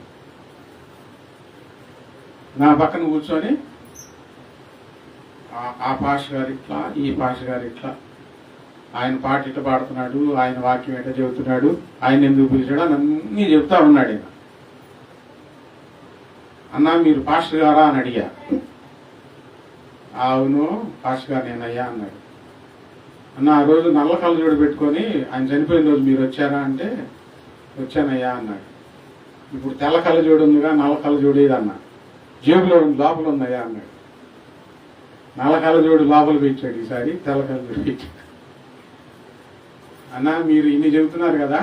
నా పక్కన కూర్చొని ఆ పాష గారు ఇట్లా, ఈ పాష గారు ఇట్లా, ఆయన పాట ఇట్లా పాడుతున్నాడు, ఆయన వాక్యం ఎట్లా చెబుతున్నాడు, ఆయన ఎందుకు పిలిచాడు అని అన్నీ చెప్తా ఉన్నాడు. ఆయన అన్నా మీరు పాస్టర్ గారా అని అడిగా. అవును పాస్టర్ గారు నేనయ్యా అన్నాడు. అన్న ఆ రోజు నల్ల కళ్ళజోడు పెట్టుకొని ఆయన చనిపోయిన రోజు మీరు వచ్చారా అంటే వచ్చానయ్యా అన్నాడు. ఇప్పుడు తెల్ల కళ్ళజోడు ఉందిగా, నల్ల కళ్ళజోడు ఏదన్నా జేబులో లోపల ఉందయ్యా అన్నాడు. నల్ల కళ్ళజోడు లోపల పెట్టాడు, ఈసారి తెల్ల కళ్ళజోడు పెట్టాడు. అన్నా మీరు ఇన్ని చెబుతున్నారు కదా,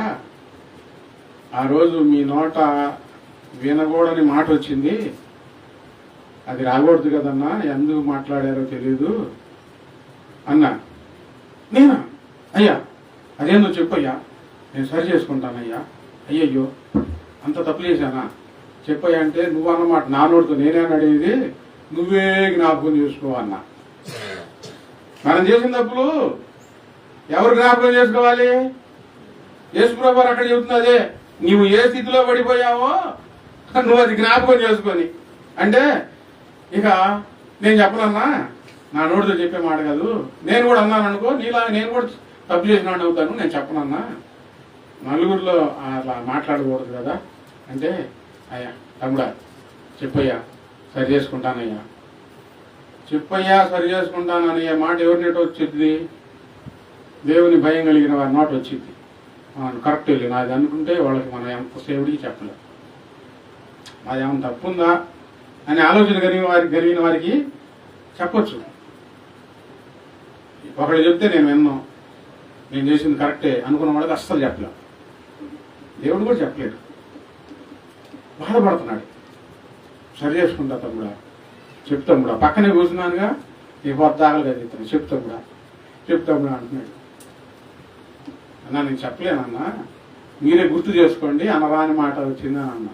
ఆ రోజు మీ నోట వినకూడని మాట వచ్చింది, అది రాకూడదు కదన్నా, ఎందుకు మాట్లాడారో తెలియదు అన్నా. నేనా? అయ్యా అదేందో చెప్పయ్యా, నేను సరి చేసుకుంటానయ్యా. అయ్యయ్యో అంత తప్పు చేశానా? చెప్పయ్యా అంటే, నువ్వు అన్నమాట నా నోటితో నేనే అడిగేది, నువ్వే జ్ఞాపకం చేసుకో అన్నా. మనం చేసిన తప్పులు ఎవరు జ్ఞాపకం చేసుకోవాలి? యేసుప్రభు వారు అక్కడ చెబుతుంది అదే, నీవు ఏ స్థితిలో పడిపోయావో నువ్వు అది జ్ఞాపకం చేసుకొని. అంటే ఇక నేను చెప్పనన్నా, నా నోటితో చెప్పే మాట కాదు, నేను కూడా అన్నాను అనుకో, నీలా నేను కూడా తప్పు చేసిన అవుతాను, నేను చెప్పనన్నా, నలుగురిలో అట్లా మాట్లాడకూడదు కదా అంటే, అయ్యా తమ్ముడా చెప్పయ్యా సరి చేసుకుంటానయ్యా, చెప్పయ్యా సరి చేసుకుంటానయ్యా మాట ఎవరి నోట వచ్చింది? దేవుని భయం కలిగిన వారి నోట వచ్చింది. కరెక్ట్ వెళ్ళి నాది అనుకుంటే వాళ్ళకి మనం ఎంత సేవుడికి చెప్పలేదు. అది ఏమైనా తప్పు ఉందా అనే ఆలోచన కలిగిన వారికి చెప్పొచ్చు. ఒకళ్ళు చెప్తే నేను విన్నాను, నేను చేసింది కరెక్టే అనుకున్న వాళ్ళకి అస్సలు చెప్పలేదు. దేవుడు కూడా చెప్పలేడు, బాధపడుతున్నాడు. సరి చేసుకుంటా తమ్ముడా, చెప్తాముడా, పక్కనే కూర్చున్నానుగా, ఈ పొద్దాగలు కదిలిస్తాను, చెప్తాముడా అంటున్నాడు. అన్నా నేను చెప్పలేనన్నా, మీరే గుర్తు చేసుకోండి, అనరాని మాట వచ్చిందని అన్నా.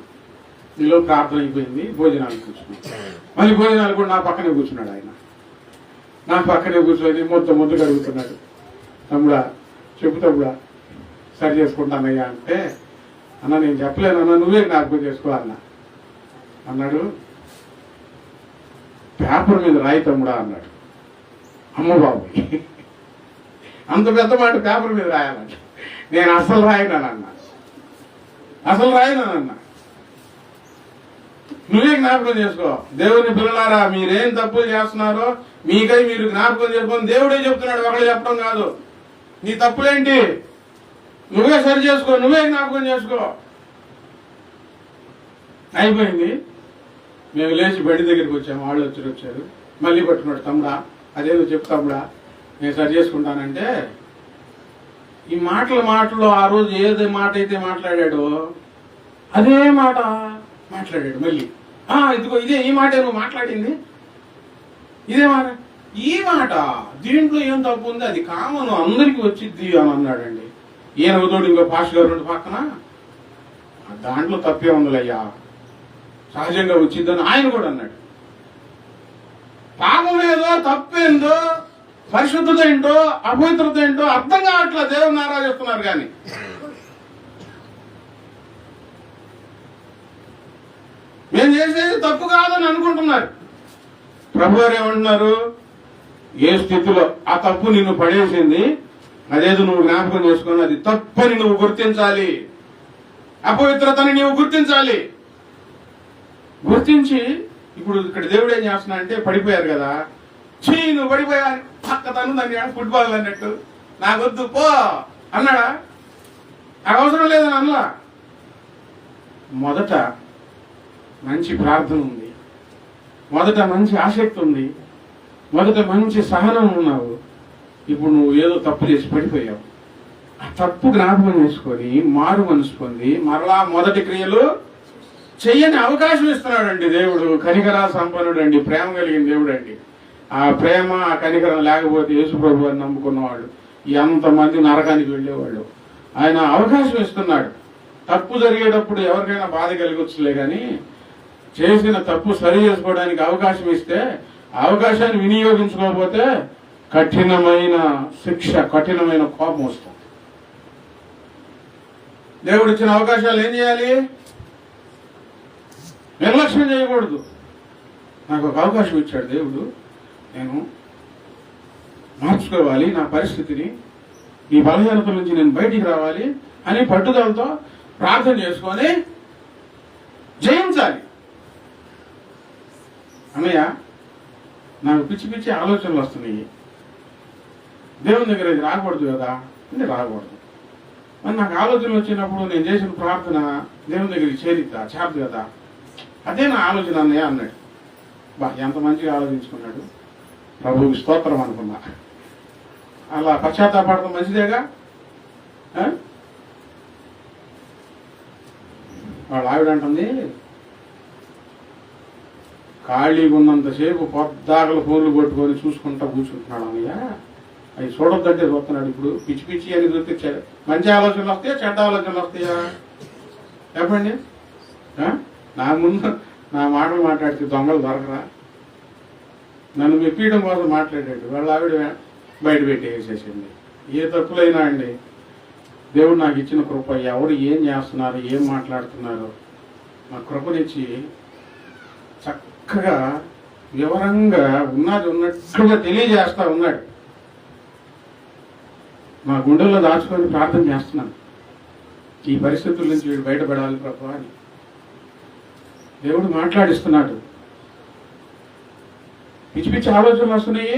మీలో ప్రార్థన అయిపోయింది, భోజనాలు కూర్చున్నాడు. మళ్ళీ భోజనాలు కూడా నా పక్కనే కూర్చున్నాడు. ఆయన నా పక్కనే కూర్చొని ముద్దు కడుగుతున్నాడు. తమ్ముడా చెబుతాముడా సరి చేసుకుంటానయ్యా అంటే, అన్న నేను చెప్పలేనన్నా, నువ్వే జ్ఞాపకం చేసుకో అన్నాడు. పేపర్ మీద రాయి తమ్ముడా అన్నాడు. అమ్మ బాబు అంత పెద్ద మాట పేపర్ మీద రాయాలంట. నేను అసలు రాయనన్నా, నువ్వే జ్ఞాపకం చేసుకో. దేవుని పిల్లలారా, మీరేం తప్పులు చేస్తున్నారో మీకై మీరు జ్ఞాపకం చేసుకొని దేవుడే చెప్తున్నాడు, ఒకళ్ళు చెప్పడం కాదు. నీ తప్పులేంటి నువ్వే సరి చేసుకో, నువ్వే జ్ఞాపకం చేసుకో. అయిపోయింది. మేము లేచి బండి దగ్గరికి వచ్చాము, వాళ్ళు వచ్చారు. మళ్ళీ పట్టుకున్నాడు, తమ్ముడా అదేదో చెప్తాముడా నేను సరి చేసుకుంటానంటే, ఈ మాటలు ఆ రోజు ఏదే మాట అయితే మాట్లాడాడో అదే మాట మాట్లాడాడు మళ్ళీ. ఇదిగో ఇదే ఈ మాట నువ్వు మాట్లాడింది, ఇదే మాట, ఈ మాట దీంట్లో ఏం తప్పు ఉంది, అది కామను అందరికి వచ్చిద్ది అని అన్నాడండి. ఈయన తోడు ఇంకో పాస్టర్ గారు రెండు పక్కన, దాంట్లో తప్పే ఉందిలయ్యా, సహజంగా వచ్చిద్దని ఆయన కూడా అన్నాడు. పాపం ఏదో తప్పేందో పరిశుద్ధత ఏంటో అపవిత్రత ఏంటో అర్థం కావట్లా, దేవుని ఆరాధిస్తున్నారు కానీ. మేము చేసేది తప్పు కాదని అనుకుంటున్నారు. ప్రభు గారు ఏమంటున్నారు, ఏ స్థితిలో ఆ తప్పు నిన్ను పడేసింది అదేదో నువ్వు జ్ఞాపకం చేసుకుని అది తప్పని నువ్వు గుర్తించాలి, అపవిత్రతని నువ్వు గుర్తించాలి. గుర్తించి ఇప్పుడు ఇక్కడ దేవుడు ఏం చేస్తున్నా అంటే, పడిపోయారు కదా, నువ్వు పడిపోయా పక్క తను దాన్ని ఫుట్బాల్ అన్నట్టు, నాకొద్దు పో అన్నాడా? నాకు అవసరం లేదని అన్నలా. మొదట మంచి ప్రార్థన ఉంది, మొదట మంచి ఆసక్తి ఉంది, మొదట మంచి సహనం ఉన్నావు. ఇప్పుడు నువ్వు ఏదో తప్పు చేసి పడిపోయావు. ఆ తప్పు జ్ఞాపకం చేసుకొని మారు మనసు పొంది మరలా మొదటి క్రియలు చెయ్యని అవకాశం ఇస్తున్నాడండి దేవుడు. కనికరా సంపన్నుడు అండి, ప్రేమ కలిగిన దేవుడు అండి. ఆ ప్రేమ ఆ కనికరం లేకపోతే యేసుప్రభు అని నమ్ముకున్నవాడు ఎంతమంది నరకానికి వెళ్ళేవాళ్ళు. ఆయన అవకాశం ఇస్తున్నాడు. తప్పు జరిగేటప్పుడు ఎవరికైనా బాధ కలిగొచ్చులే కానీ, చేసిన తప్పు సరి చేసుకోవడానికి అవకాశం ఇస్తే అవకాశాన్ని వినియోగించుకోకపోతే కఠినమైన శిక్ష, కఠినమైన కోపం వస్తుంది. దేవుడు ఇచ్చిన అవకాశాలు ఏం చేయాలి? నిర్లక్ష్యం చేయకూడదు. నాకు ఒక అవకాశం ఇచ్చాడు దేవుడు, నేను మార్చుకోవాలి నా పరిస్థితిని, ఈ బలహీనత నుంచి నేను బయటికి రావాలి అని పట్టుదలతో ప్రార్థన చేసుకొని జయించాలి. అన్నయ్య నాకు పిచ్చి పిచ్చి ఆలోచనలు వస్తున్నాయి, దేవుని దగ్గర ఇది రాకూడదు కదా అంటే రాకూడదు. మరి నాకు ఆలోచనలు వచ్చినప్పుడు నేను చేసిన ప్రార్థన దేవుని దగ్గరికి చేరదు కదా, అదే నా ఆలోచన అన్నయ్య అన్నాడు. ఎంత మంచిగా ఆలోచించుకున్నాడు. ప్రభువుకి స్తోత్రం అనుకున్నా. అలా పశ్చాత్తాపడటం మంచిదేగా. వాళ్ళ ఆవిడ అంటుంది, ఖాళీగా ఉన్నంతసేపు పొద్దాకలు ఫోన్లు పట్టుకొని చూసుకుంటా కూర్చుంటున్నాడు అన్నయ్య. అవి చూడొద్దంటే చూస్తున్నాడు. ఇప్పుడు పిచ్చి పిచ్చి అని చూస్తే మంచి ఆలోచనలు వస్తాయా చెడ్డ ఆలోచనలు వస్తాయా చెప్పండి? నా ముందు నా మాటలు మాట్లాడితే దొంగలు దొరకరా? నన్ను మెప్పియడం కోసం మాట్లాడాడు. వాళ్ళ ఆవిడ బయట పెట్టేసేసింది. ఏ తప్పులైనా అండి, దేవుడు నాకు ఇచ్చిన కృప. ఎవరు ఏం చేస్తున్నారు, ఏం మాట్లాడుతున్నారు, నా కృపనిచ్చి చక్కగా వివరంగా ఉన్నది ఉన్నట్టుగా తెలియజేస్తా ఉన్నాడు. మా గుండెల్లో దాచుకొని ప్రార్థన చేస్తున్నాను, ఈ పరిస్థితుల నుంచి వీడు బయటపడాలి ప్రభు అని. దేవుడు మాట్లాడిస్తున్నాడు. పిచ్చి పిచ్చి ఆలోచనలు వస్తున్నాయి,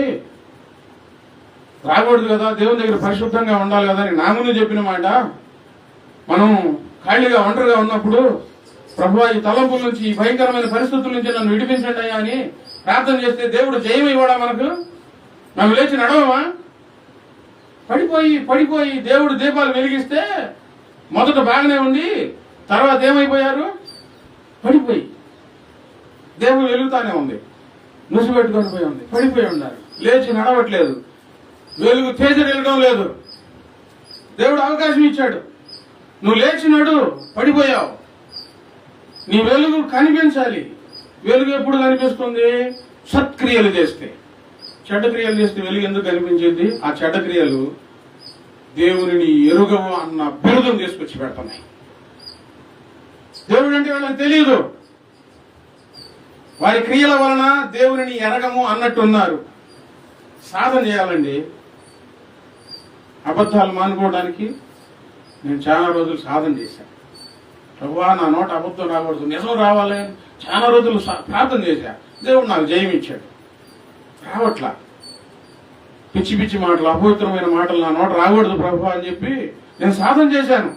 రాకూడదు కదా, దేవుని దగ్గర పరిశుద్ధంగా ఉండాలి కదా అని నా ముందు చెప్పిన మాట. మనం ఖాళీగా ఒంటరిగా ఉన్నప్పుడు ప్రభువా ఈ తలంపుల నుంచి, ఈ భయంకరమైన పరిస్థితుల నుంచి నన్ను విడిపించండి అయ్యా అని ప్రార్థన చేస్తే దేవుడు జయం ఇవ్వడా మనకు? మనం లేచి నడవమా? పడిపోయి దేవుడు దీపాలు వెలిగిస్తే మొదట బాగానే ఉంది, తర్వాత ఏమైపోయారు? పడిపోయి. దేవుడు వెలుగుతానే ఉంది, నుసిపెట్టుకొని పోయి ఉంది, పడిపోయి ఉన్నారు, లేచి నడవట్లేదు, వెలుగు తేజరెళ్ళడం లేదు. దేవుడు అవకాశం ఇచ్చాడు, నువ్వు లేచినాడు, పడిపోయావు. నీ వెలుగు కనిపించాలి. వెలుగు ఎప్పుడు కనిపిస్తుంది? సత్క్రియలు చేస్తే. చెడ్డ క్రియలు చేస్తే వెలుగు ఎందుకు కనిపించేది? ఆ చెడ్డ క్రియలు దేవుని ఎరుగము అన్న బిరుదం తీసుకొచ్చి పెడుతున్నాయి. దేవుడు అంటే వాళ్ళకి తెలియదు, వారి క్రియల వలన దేవుని ఎరగము అన్నట్టున్నారు. సాధన చేయాలండి. అబద్ధాలు మానుకోవడానికి నేను చాలా రోజులు సాధన చేశాను. ప్రభువా నా నోట అబద్ధం రాకూడదు, నిజం రావాలి అని చాలా రోజులు ప్రార్థన చేశా. దేవుడు నాకు జయం ఇచ్చాడు. రావట్లా. పిచ్చి పిచ్చి మాటలు, అపవిత్రమైన మాటలు నా నోట రాకూడదు ప్రభు అని చెప్పి నేను సాధన చేశాను.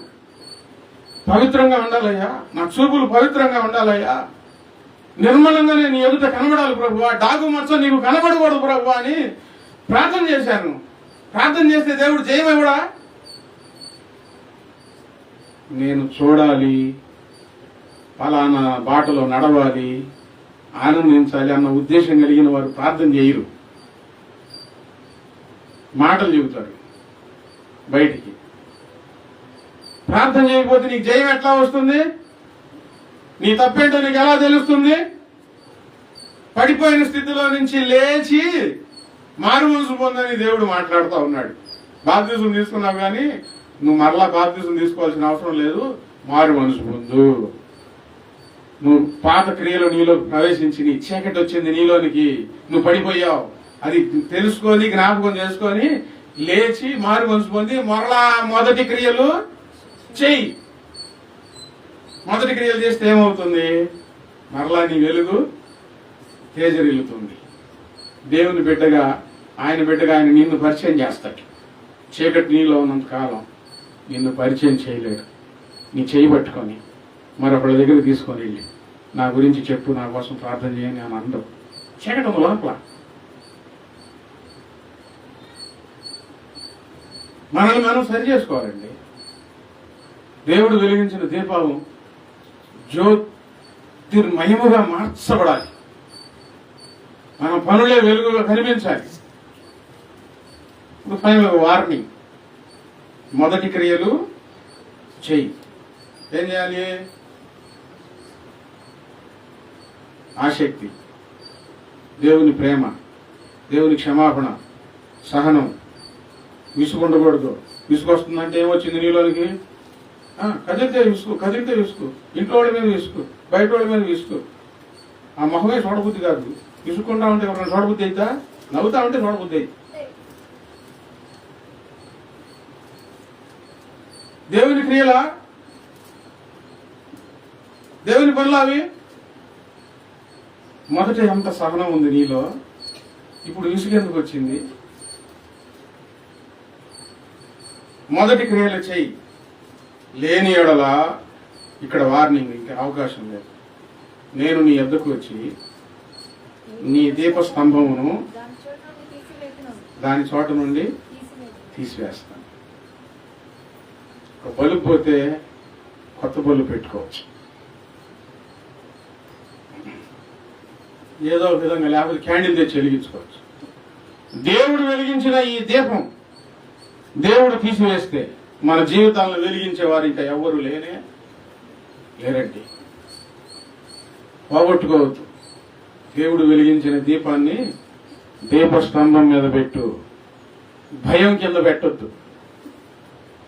పవిత్రంగా ఉండాలయ్యా, నా చూపులు పవిత్రంగా ఉండాలయ్యా, నిర్మలంగా నేను ఎదుట కనబడాలి ప్రభు, డాగు మచ్చ నీకు కనబడకూడదు ప్రభు అని ప్రార్థన చేశాను. ప్రార్థన చేస్తే దేవుడు జయం ఇవ్వడా? నేను చూడాలి, పలానా బాటలో నడవాలి, ఆనందించాలి అన్న ఉద్దేశం కలిగిన వారు ప్రార్థన చేయరు, మాటలు చెబుతారు బయటికి. ప్రార్థన చేయకపోతే నీకు జయం ఎట్లా వస్తుంది? నీ తప్పేంటో నీకు ఎలా తెలుస్తుంది? పడిపోయిన స్థితిలో నుంచి లేచి మారు మనసు పొందని దేవుడు మాట్లాడుతూ ఉన్నాడు. బాప్తిజం తీసుకున్నావు కానీ నువ్వు మరలా బాప్తిజం తీసుకోవాల్సిన అవసరం లేదు, మారు మనసు పొందు. నువ్వు పాత క్రియలు నీలో ప్రవేశించి నీ చీకటి వచ్చింది నీలోనికి, నువ్వు పడిపోయావు, అది తెలుసుకొని జ్ఞాపకం చేసుకొని లేచి మారు మనసు పొంది మరలా మొదటి క్రియలు చెయ్యి. మొదటి క్రియలు చేస్తే ఏమవుతుంది? మరలా నీ వెలుగు తేజరిల్లుతుంది. దేవుని బిడ్డగా, ఆయన బిడ్డగా ఆయన నిన్ను పరిచయం చేస్తాడు. చీకటి నీలో ఉన్నంత కాలం నిన్ను పరిచయం చేయలేడు. నీ చేయి పట్టుకొని మరొకళ్ళ దగ్గర తీసుకొని వెళ్ళి నా గురించి చెప్పు, నా కోసం ప్రార్థన చేయని అని అందరూ. చీకటి ఉంది లోపల. మనల్ని మనం సరి చేసుకోవాలండి. దేవుడు వెలిగించిన దీపం జ్యోతిర్మయముగా మార్చబడాలి. మన పనులే వెలుగుగా కనిపించాలి. ఇప్పుడు ఫైనల్ వార్నింగ్, మొదటి క్రియలు చెయ్యి. ఏం చేయాలి? ఆసక్తి, దేవుని ప్రేమ, దేవుని క్షమాపణ, సహనం. విసుగుండకూడదు. విసుగొస్తుందంటే ఏమొచ్చింది నీలోనికి? కదిలితే విసుకు, ఇంట్లో వాళ్ళ మీద విసుకు, బయట వాళ్ళ మీద విసుకు. ఆ మొహమే చూడబుద్ధి కాదు. విసుక్కుంటా ఉంటే ఎవరైనా చూడబుద్ధి అవుతా? నవ్వుతా ఉంటే చూడబుద్ధి అయి. దేవుని క్రియలా? దేవుని పనులు అవి. మొదట ఎంత సహనం ఉంది నీలో, ఇప్పుడు విసుగెందుకు వచ్చింది? మొదటి క్రియలు చెయ్యి. లేని ఎడల ఇక్కడ వార్నింగ్, ఇంకా అవకాశం లేదు. నేను నీ యొద్దకు వచ్చి నీ దీపస్తంభమును దాని చోట నుండి తీసివేస్తాను. ఒక బల్బు పోతే కొత్త బల్బు పెట్టుకోవచ్చు. ఏదో ఒక విధంగా, లేకపోతే క్యాండిల్ తెచ్చి వెలిగించుకోవచ్చు. దేవుడు వెలిగించిన ఈ దీపం దేవుడు తీసివేస్తే మన జీవితాలను వెలిగించేవారు ఇంకా ఎవ్వరూ లేరండి. పోగొట్టుకోవద్దు. దేవుడు వెలిగించిన దీపాన్ని దీపస్తంభం మీద పెట్టు. భయం కింద పెట్టొద్దు,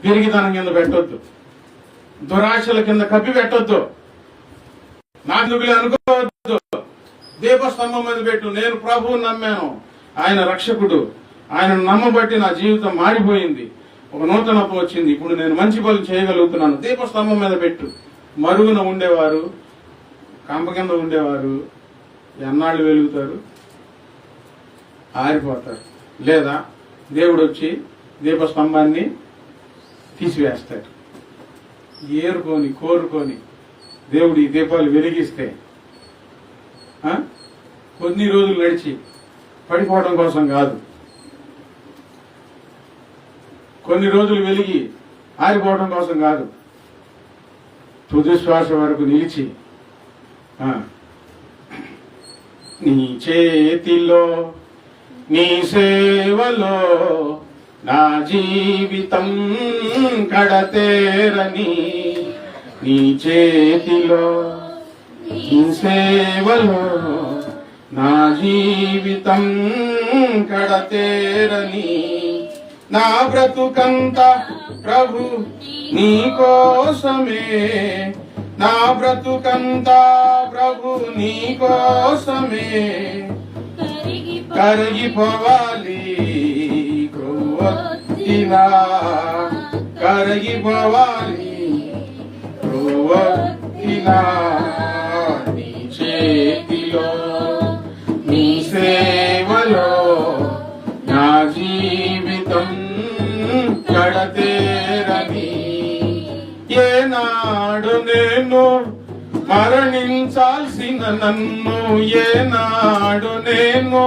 పిరిగితనం కింద పెట్టొద్దు, దురాశల కింద కప్పి పెట్టొద్దు, నాకులే అనుకోవద్దు. దీపస్తంభం మీద పెట్టు. నేను ప్రభువుని నమ్మాను, ఆయన రక్షకుడు, ఆయన నమ్మబట్టి నా జీవితం మారిపోయింది, ఒక నూతనత్వం వచ్చింది, ఇప్పుడు నేను మంచి పనులు చేయగలుగుతున్నాను. దీపస్తంభం మీద పెట్టు. మరుగున ఉండేవారు, కంప కింద ఉండేవారు ఎన్నాళ్ళు వెలుగుతారు? ఆరిపోతారు. లేదా దేవుడు వచ్చి దీపస్తంభాన్ని తీసివేస్తాడు. ఏరుకొని కోరుకొని దేవుడు ఈ దీపాలు వెలిగిస్తే కొన్ని రోజులు నడిచి పడిపోవడం కోసం కాదు, కొన్ని రోజులు వెలిగి ఆరిపోవడం కోసం కాదు, తుది శ్వాస వరకు నిలిచి నీ చేతిలో నీ సేవలో నా జీవితం కడతేరని, నీ చేతిలో నీ సేవలో నా జీవితం కడతేరని, నా బ్రతుకంతా ప్రభు నీ కోసమే, నా బ్రతుకంతా ప్రభు నీ కోసమే, కరిగిపోవాలి క్రొవ్వొత్తిలా, కరిగిపోవాలి క్రొవ్వొత్తిలా, నీ చేతిలో నీ సేవలో నా జీవితం కడతేరని, ఏనాడు నేను మరణించాల్సిన నన్ను, ఏనాడు నేను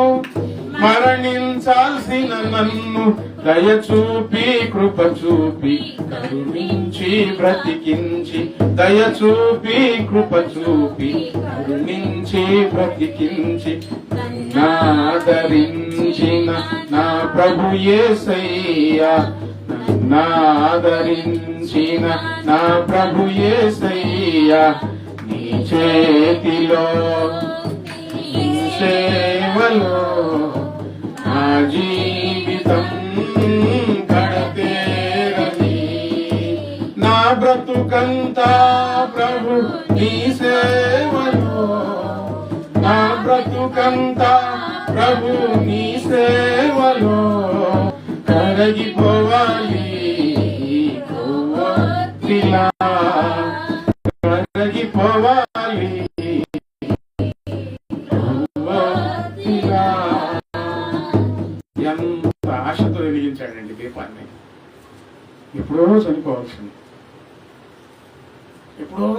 మరణించాల్సిన నన్ను దయచూపి కృప చూపి కరుణించి బ్రతికించి, దయచూపి కృప చూపి కరుణించి బ్రతికించి, నాదరించిన నా ప్రభు యేసయ్యా, నాదరించిన నా ప్రభు యేసయ్యా, నీ చేతిలో నీ సేవలో నా జీవితం కడతేరని, నా బ్రతుకంతా ప్రభు నీ సేవలో, నా బ్రతుకంతా ప్రభు నీ సేవలో, కరగిపోవాలి కొవ్వొత్తిలా, కరగిపోవాలి కొవ్వొత్తిలా. ఎంత ఆశతో వెలిగించాడండి దీపాన్ని. ఎప్పుడో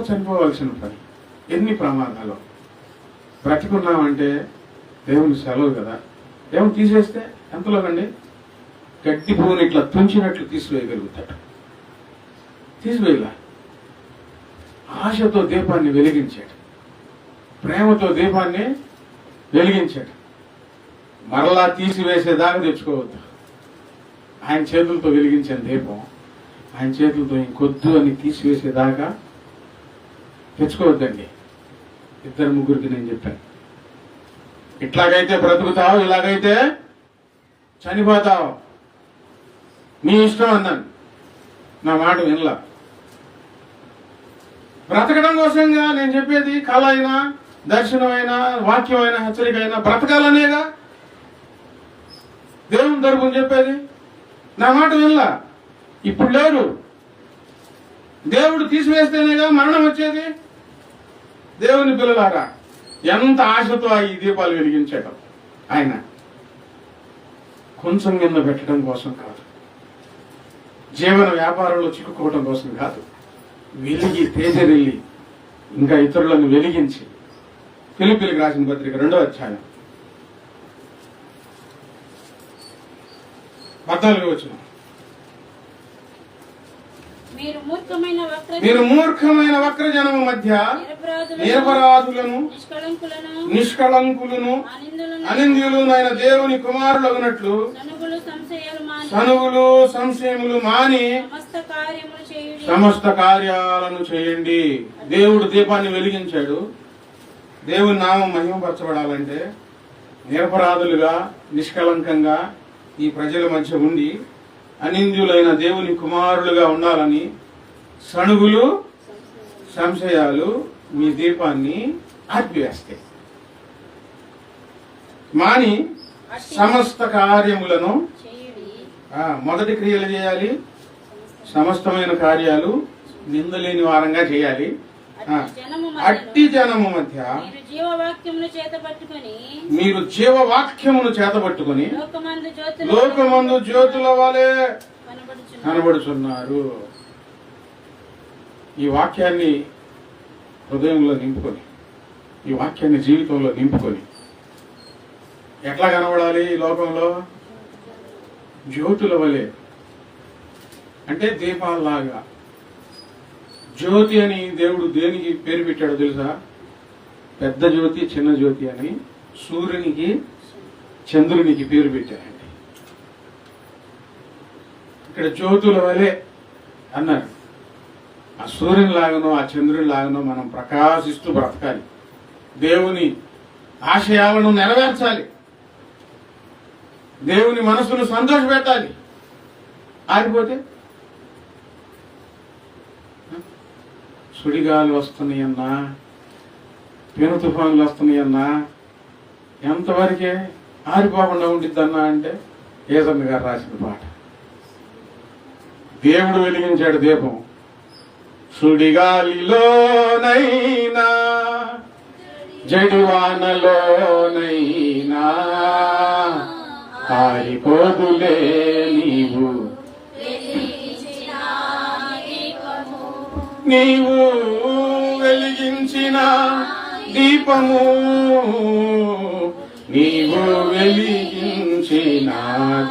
చనిపోవాల్సిన పని. ఎన్ని ప్రమాదాలు. బ్రతికున్నామంటే దేవుని సెలవు కదా. దేవుని తీసేస్తే ఎంతలోకండి? గడ్డి పువ్వుని ఇట్లా తుంచినట్లు తీసివేయగలుగుతాడు. తీసివేయాల. ఆశతో దీపాన్ని వెలిగించాడు, ప్రేమతో దీపాన్ని వెలిగించాడు. మరలా తీసివేసేదాకా తెచ్చుకోవద్దు. ఆయన చేతులతో వెలిగించిన దీపం ఆయన చేతులతో ఇంకొద్దు అని తీసివేసేదాకా తెచ్చుకోవద్దండి. 2-3 నేను చెప్పాను. ఇట్లాగైతే బ్రతుకుతావు, ఇలాగైతే చనిపోతావు, నీ ఇష్టం అన్నాను. నా మాట వినలా. బ్రతకడం కోసంగా నేను చెప్పేది. కళ అయినా, దర్శనమైనా, వాక్యమైనా, హెచ్చరిక అయినా బ్రతకాలనేగా దేవుని తరపున చెప్పేది. నా మాట వినలా. ఇప్పుడు లేరు. దేవుడు తీసివేస్తేనేగా మరణం వచ్చేది. దేవుని పిల్లలారా, ఎంత ఆశతో ఈ దీపాలు వెలిగించడం. ఆయన కొంచెం కింద పెట్టడం కోసం కాదు, జీవన వ్యాపారంలో చిక్కుకోవడం కోసం కాదు, వెలిగి తేజరిల్లి ఇంకా ఇతరులను వెలిగించి. ఫిలిప్పీలకు రాసిన పత్రిక 2వ అధ్యాయం 14వ వచనం. మీరు మూర్ఖమైన వక్ర జనము మధ్య నిరపరాధులను నిష్కళంకులను అనింద్యులునైన దేవుని కుమారులగునట్లు సనుగులు సంశయములు మాని సమస్త కార్యాలను చేయండి. దేవుడు దీపాన్ని వెలిగించాడు. దేవుని నామం మహిమపరచబడాలంటే నిరపరాధులుగా నిష్కళంకంగా ఈ ప్రజల మధ్య ఉండి అనింద్యులైన దేవుని కుమారులుగా ఉండాలని సణుగులు సంశయాలు మీ దీపాన్ని ఆర్పివేస్తాయి. మాని సమస్త కార్యములను మొదటి క్రియలు చేయాలి. సమస్తమైన కార్యాలు నిందలేని వారంగా చేయాలి. అట్టి జనము మధ్య మీరు జీవవాక్యమును చేతబట్టుకుని లోకమందు జ్యోతుల వలె కనబడుచున్నారు. ఈ వాక్యాన్ని హృదయంలో నింపుకొని, ఈ వాక్యాన్ని జీవితంలో నింపుకొని ఎట్లా కనబడాలి? ఈ లోకంలో జ్యోతుల వలె, అంటే దీపాలలాగా. జ్యోతి అని దేవుడు దేనికి పేరు పెట్టాడో తెలుసా? పెద్ద జ్యోతి, చిన్న జ్యోతి అని సూర్యునికి చంద్రునికి పేరు పెట్టారండి. ఇక్కడ జ్యోతుల వలె అన్నారు. ఆ సూర్యుని లాగానో ఆ చంద్రుని లాగానో మనం ప్రకాశిస్తూ బ్రతకాలి. దేవుని ఆశయాలను నెరవేర్చాలి. దేవుని మనసును సంతోషపెట్టాలి. ఆగిపోతే సుడిగాలు వస్తున్నాయన్నా, పెను తుఫాన్లు వస్తున్నాయన్నా, ఎంతవరకే ఆరిపోకుండా ఉండిద్దన్నా అంటే ఏసన్న గారు రాసిన పాట. దేవుడు వెలిగించాడు దీపం. సుడిగాలిలోనైనా జడివానలోనైనా ఆరిపోదులే నీవు, నీవు వెలిగించిన దీపము, నీవు వెలిగించిన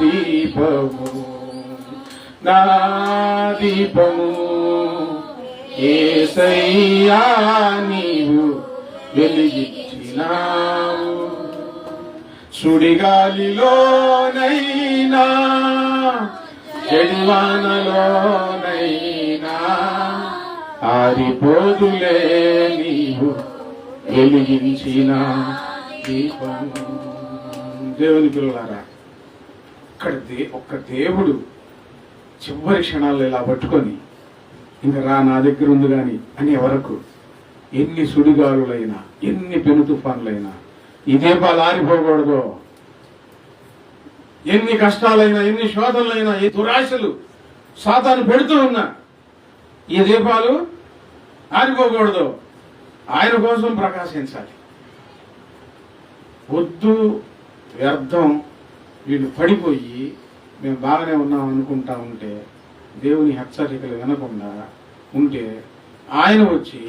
దీపము, నా దీపము యేసయ్యా నీవు వెలిగించినావు. సుడిగాలిలోనైనా జడివానలోనైనా ఆరిపోదులే నీవు వెలిగించిన దీపము. దేవుని పిల్లలారా, ఒక్క దేవుడు చివరి క్షణాల్లో ఇలా పట్టుకొని ఇంకా రా నా దగ్గర ఉంది గాని అనే వరకు ఎన్ని సుడిగాలులైనా ఎన్ని పెను తుఫాన్లైనా ఈ దీపాలు ఆరిపోకూడదు. ఎన్ని కష్టాలైనా ఎన్ని శోధనలైనా ఏ దురాశలు సాతాను పెడుతూ ఉన్నా ఈ దీపాలు ఆరిపోకూడదు. ఆయన కోసం ప్రకాశించాలి. వద్దు వ్యర్థం వీళ్ళు పడిపోయి మేము బాగానే ఉన్నాం అనుకుంటా ఉంటే, దేవుని హెచ్చరికలు వినకుండా ఉంటే ఆయన వచ్చి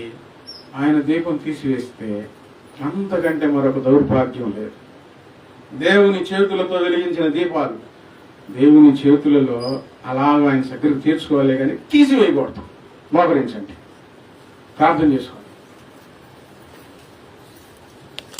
ఆయన దీపం తీసివేస్తే అంతకంటే మరొక దౌర్భాగ్యం లేదు. దేవుని చేతులతో వెలిగించిన దీపాలు దేవుని చేతులలో అలాగ ఆయన దగ్గరికి తీర్చుకోవాలి కానీ తీసివేయకూడదు. మోకరించండి, ప్రార్థన చేసుకోవాలి.